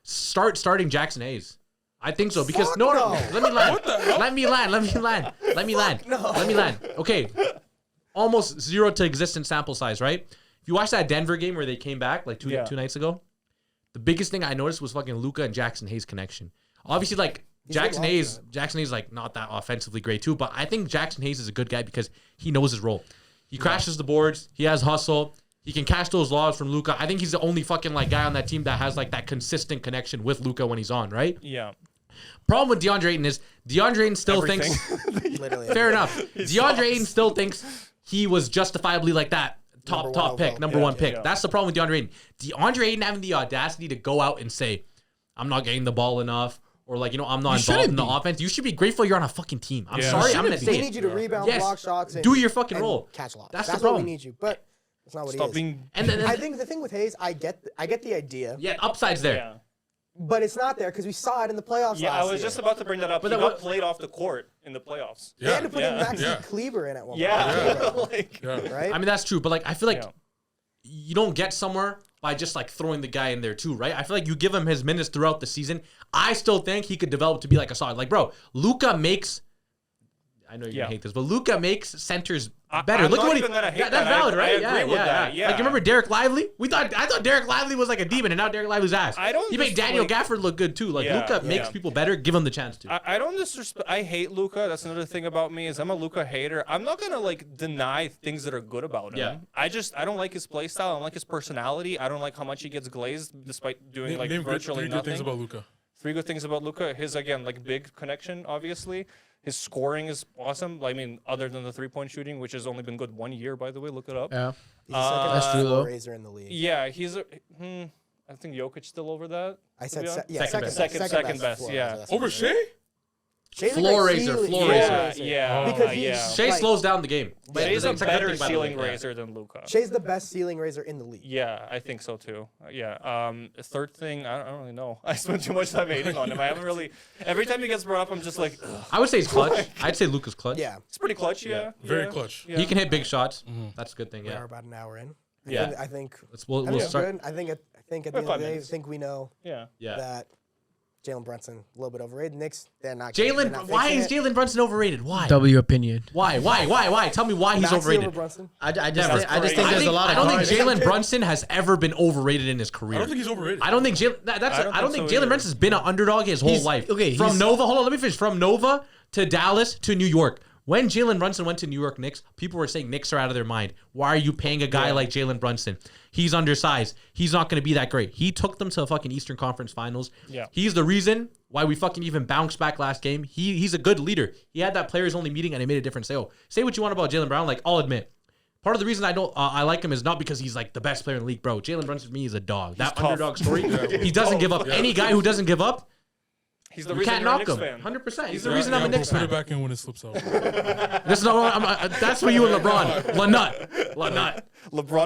Starting Jackson Hayes. I think so because Fuck no. no. Let me land. Okay. Almost zero to existent sample size, right? If you watch that Denver game where they came back like two nights ago, the biggest thing I noticed was fucking Luka and Jackson Hayes connection. Obviously, like Jackson Hayes like not that offensively great too, but I think Jackson Hayes is a good guy because he knows his role. He crashes the boards. He has hustle. He can catch those lobs from Luka. I think he's the only fucking like guy on that team that has like that consistent connection with Luka when he's on, right? Yeah. Problem with DeAndre Ayton is DeAndre Ayton still thinks Literally. fair enough. DeAndre Ayton still thinks he was justifiably like that top pick, number one pick. Yeah. That's the problem with DeAndre Ayton. DeAndre Ayton having the audacity to go out and say, I'm not getting the ball enough, or like, I'm not involved in the offense. You should be grateful you're on a fucking team. I'm Yeah. sorry, I'm gonna We say need it. you to rebound, Yes. block shots, and Do your fucking and role. catch lobs. That's the what problem. we need you. But that's not what Stop he is. being. And then, I think the thing with Hayes, I get the idea, yeah, upside's there. Yeah. but it's not there because we saw it in the playoffs. Yeah, I last was year. just about to bring that up. But He then got what- played off the court in the playoffs. They had to put in Yeah. Maxi Yeah. Kleber in at one Yeah. point. Like, Yeah. Right? I mean, that's true, but like I feel like Yeah. you don't get somewhere by just like throwing the guy in there too, right? I feel like you give him his minutes throughout the season. I still think he could develop to be like a solid. Like, bro, Luka makes. I know you're Yeah. gonna hate this, but Luka makes centers better. I'm Look not at what even gonna hate that's that. valid, I right? agree with that, yeah. Like, you remember Derek Lively? I thought Derek Lively was like a demon, and now Derek Lively's ass. I don't He made just, Daniel like- Gafford look good too. Like Yeah, Luka yeah. makes people better. Give him the chance to. I don't disrespect. I hate Luka. That's another thing about me is I'm a Luka hater. I'm not gonna like deny things that are good about him. Yeah. I don't like his play style. I don't like his personality. I don't like how much he gets glazed despite doing like Name virtually three good nothing. things about Luka. Three good things about Luka. His again like big connection. Obviously, his scoring is awesome. I mean, other than the 3-point shooting, which has only been good 1 year, by the way. Look it up. Yeah. He's the second That's best true, floor though. raiser in the league. Yeah, I think Jokic still over that. I to said be honest. second best. best. floor Yeah. raiser, that's Over what Shea? Shay's a Floor great raiser, ceiling- floor yeah, raiser. Yeah. Because he's- yeah. Shea like- slows down the game. Shay's a It's like better thing, by the way. ceiling raiser than Luka. Shay's the best ceiling raiser in the league. Yeah, I think so too. Yeah. Third thing, I don't really know. I spent too much time hating on him. I haven't really. Every time he gets brought up, I'm just like, ugh. I would say he's clutch. I'd say Luka's clutch. Yeah. It's pretty clutch. Yeah. Very yeah. clutch. Yeah. He can hit big shots. That's a good thing. We are Yeah. about an hour in. Yeah. I think We'll it's start. good. I think at the end of the 5 day, I minutes. think we know Yeah. Yeah. that Jalen Brunson a little bit overrated. Knicks, they're not. Why is Jalen Brunson overrated? Why? W opinion. Why? Tell me why he's overrated. Brunson? I just Never. think, I just I think there's a lot I of don't guards. think Jalen Brunson has ever been overrated in his I career. don't think he's overrated. I don't think Jalen so Brunson's been an underdog his whole He's- life. okay, From he's- Nova, hold on, let me finish. From Nova to Dallas to New York. When Jalen Brunson went to New York Knicks, people were saying Knicks are out of their mind. Why are you paying a guy like Jalen Brunson? He's undersized. He's not going to be that great. He took them to the fucking Eastern Conference Finals. Yeah. He's the reason why we fucking even bounced back last game. He's a good leader. He had that players only meeting and it made a difference. Say what you want about Jalen Brown. Like, I'll admit. Part of the reason I like him is not because he's like the best player in the league, bro. Jalen Brunson to me is a dog. That tough. underdog story. He doesn't give up. Any guy who doesn't give up, He's the you reason can't you're a knock Knicks him. fan. 100%. He's the Yeah, reason I'm a bro, Knicks put fan. it back in when it slips out. That's for you and LeBron. Lanut. LeBron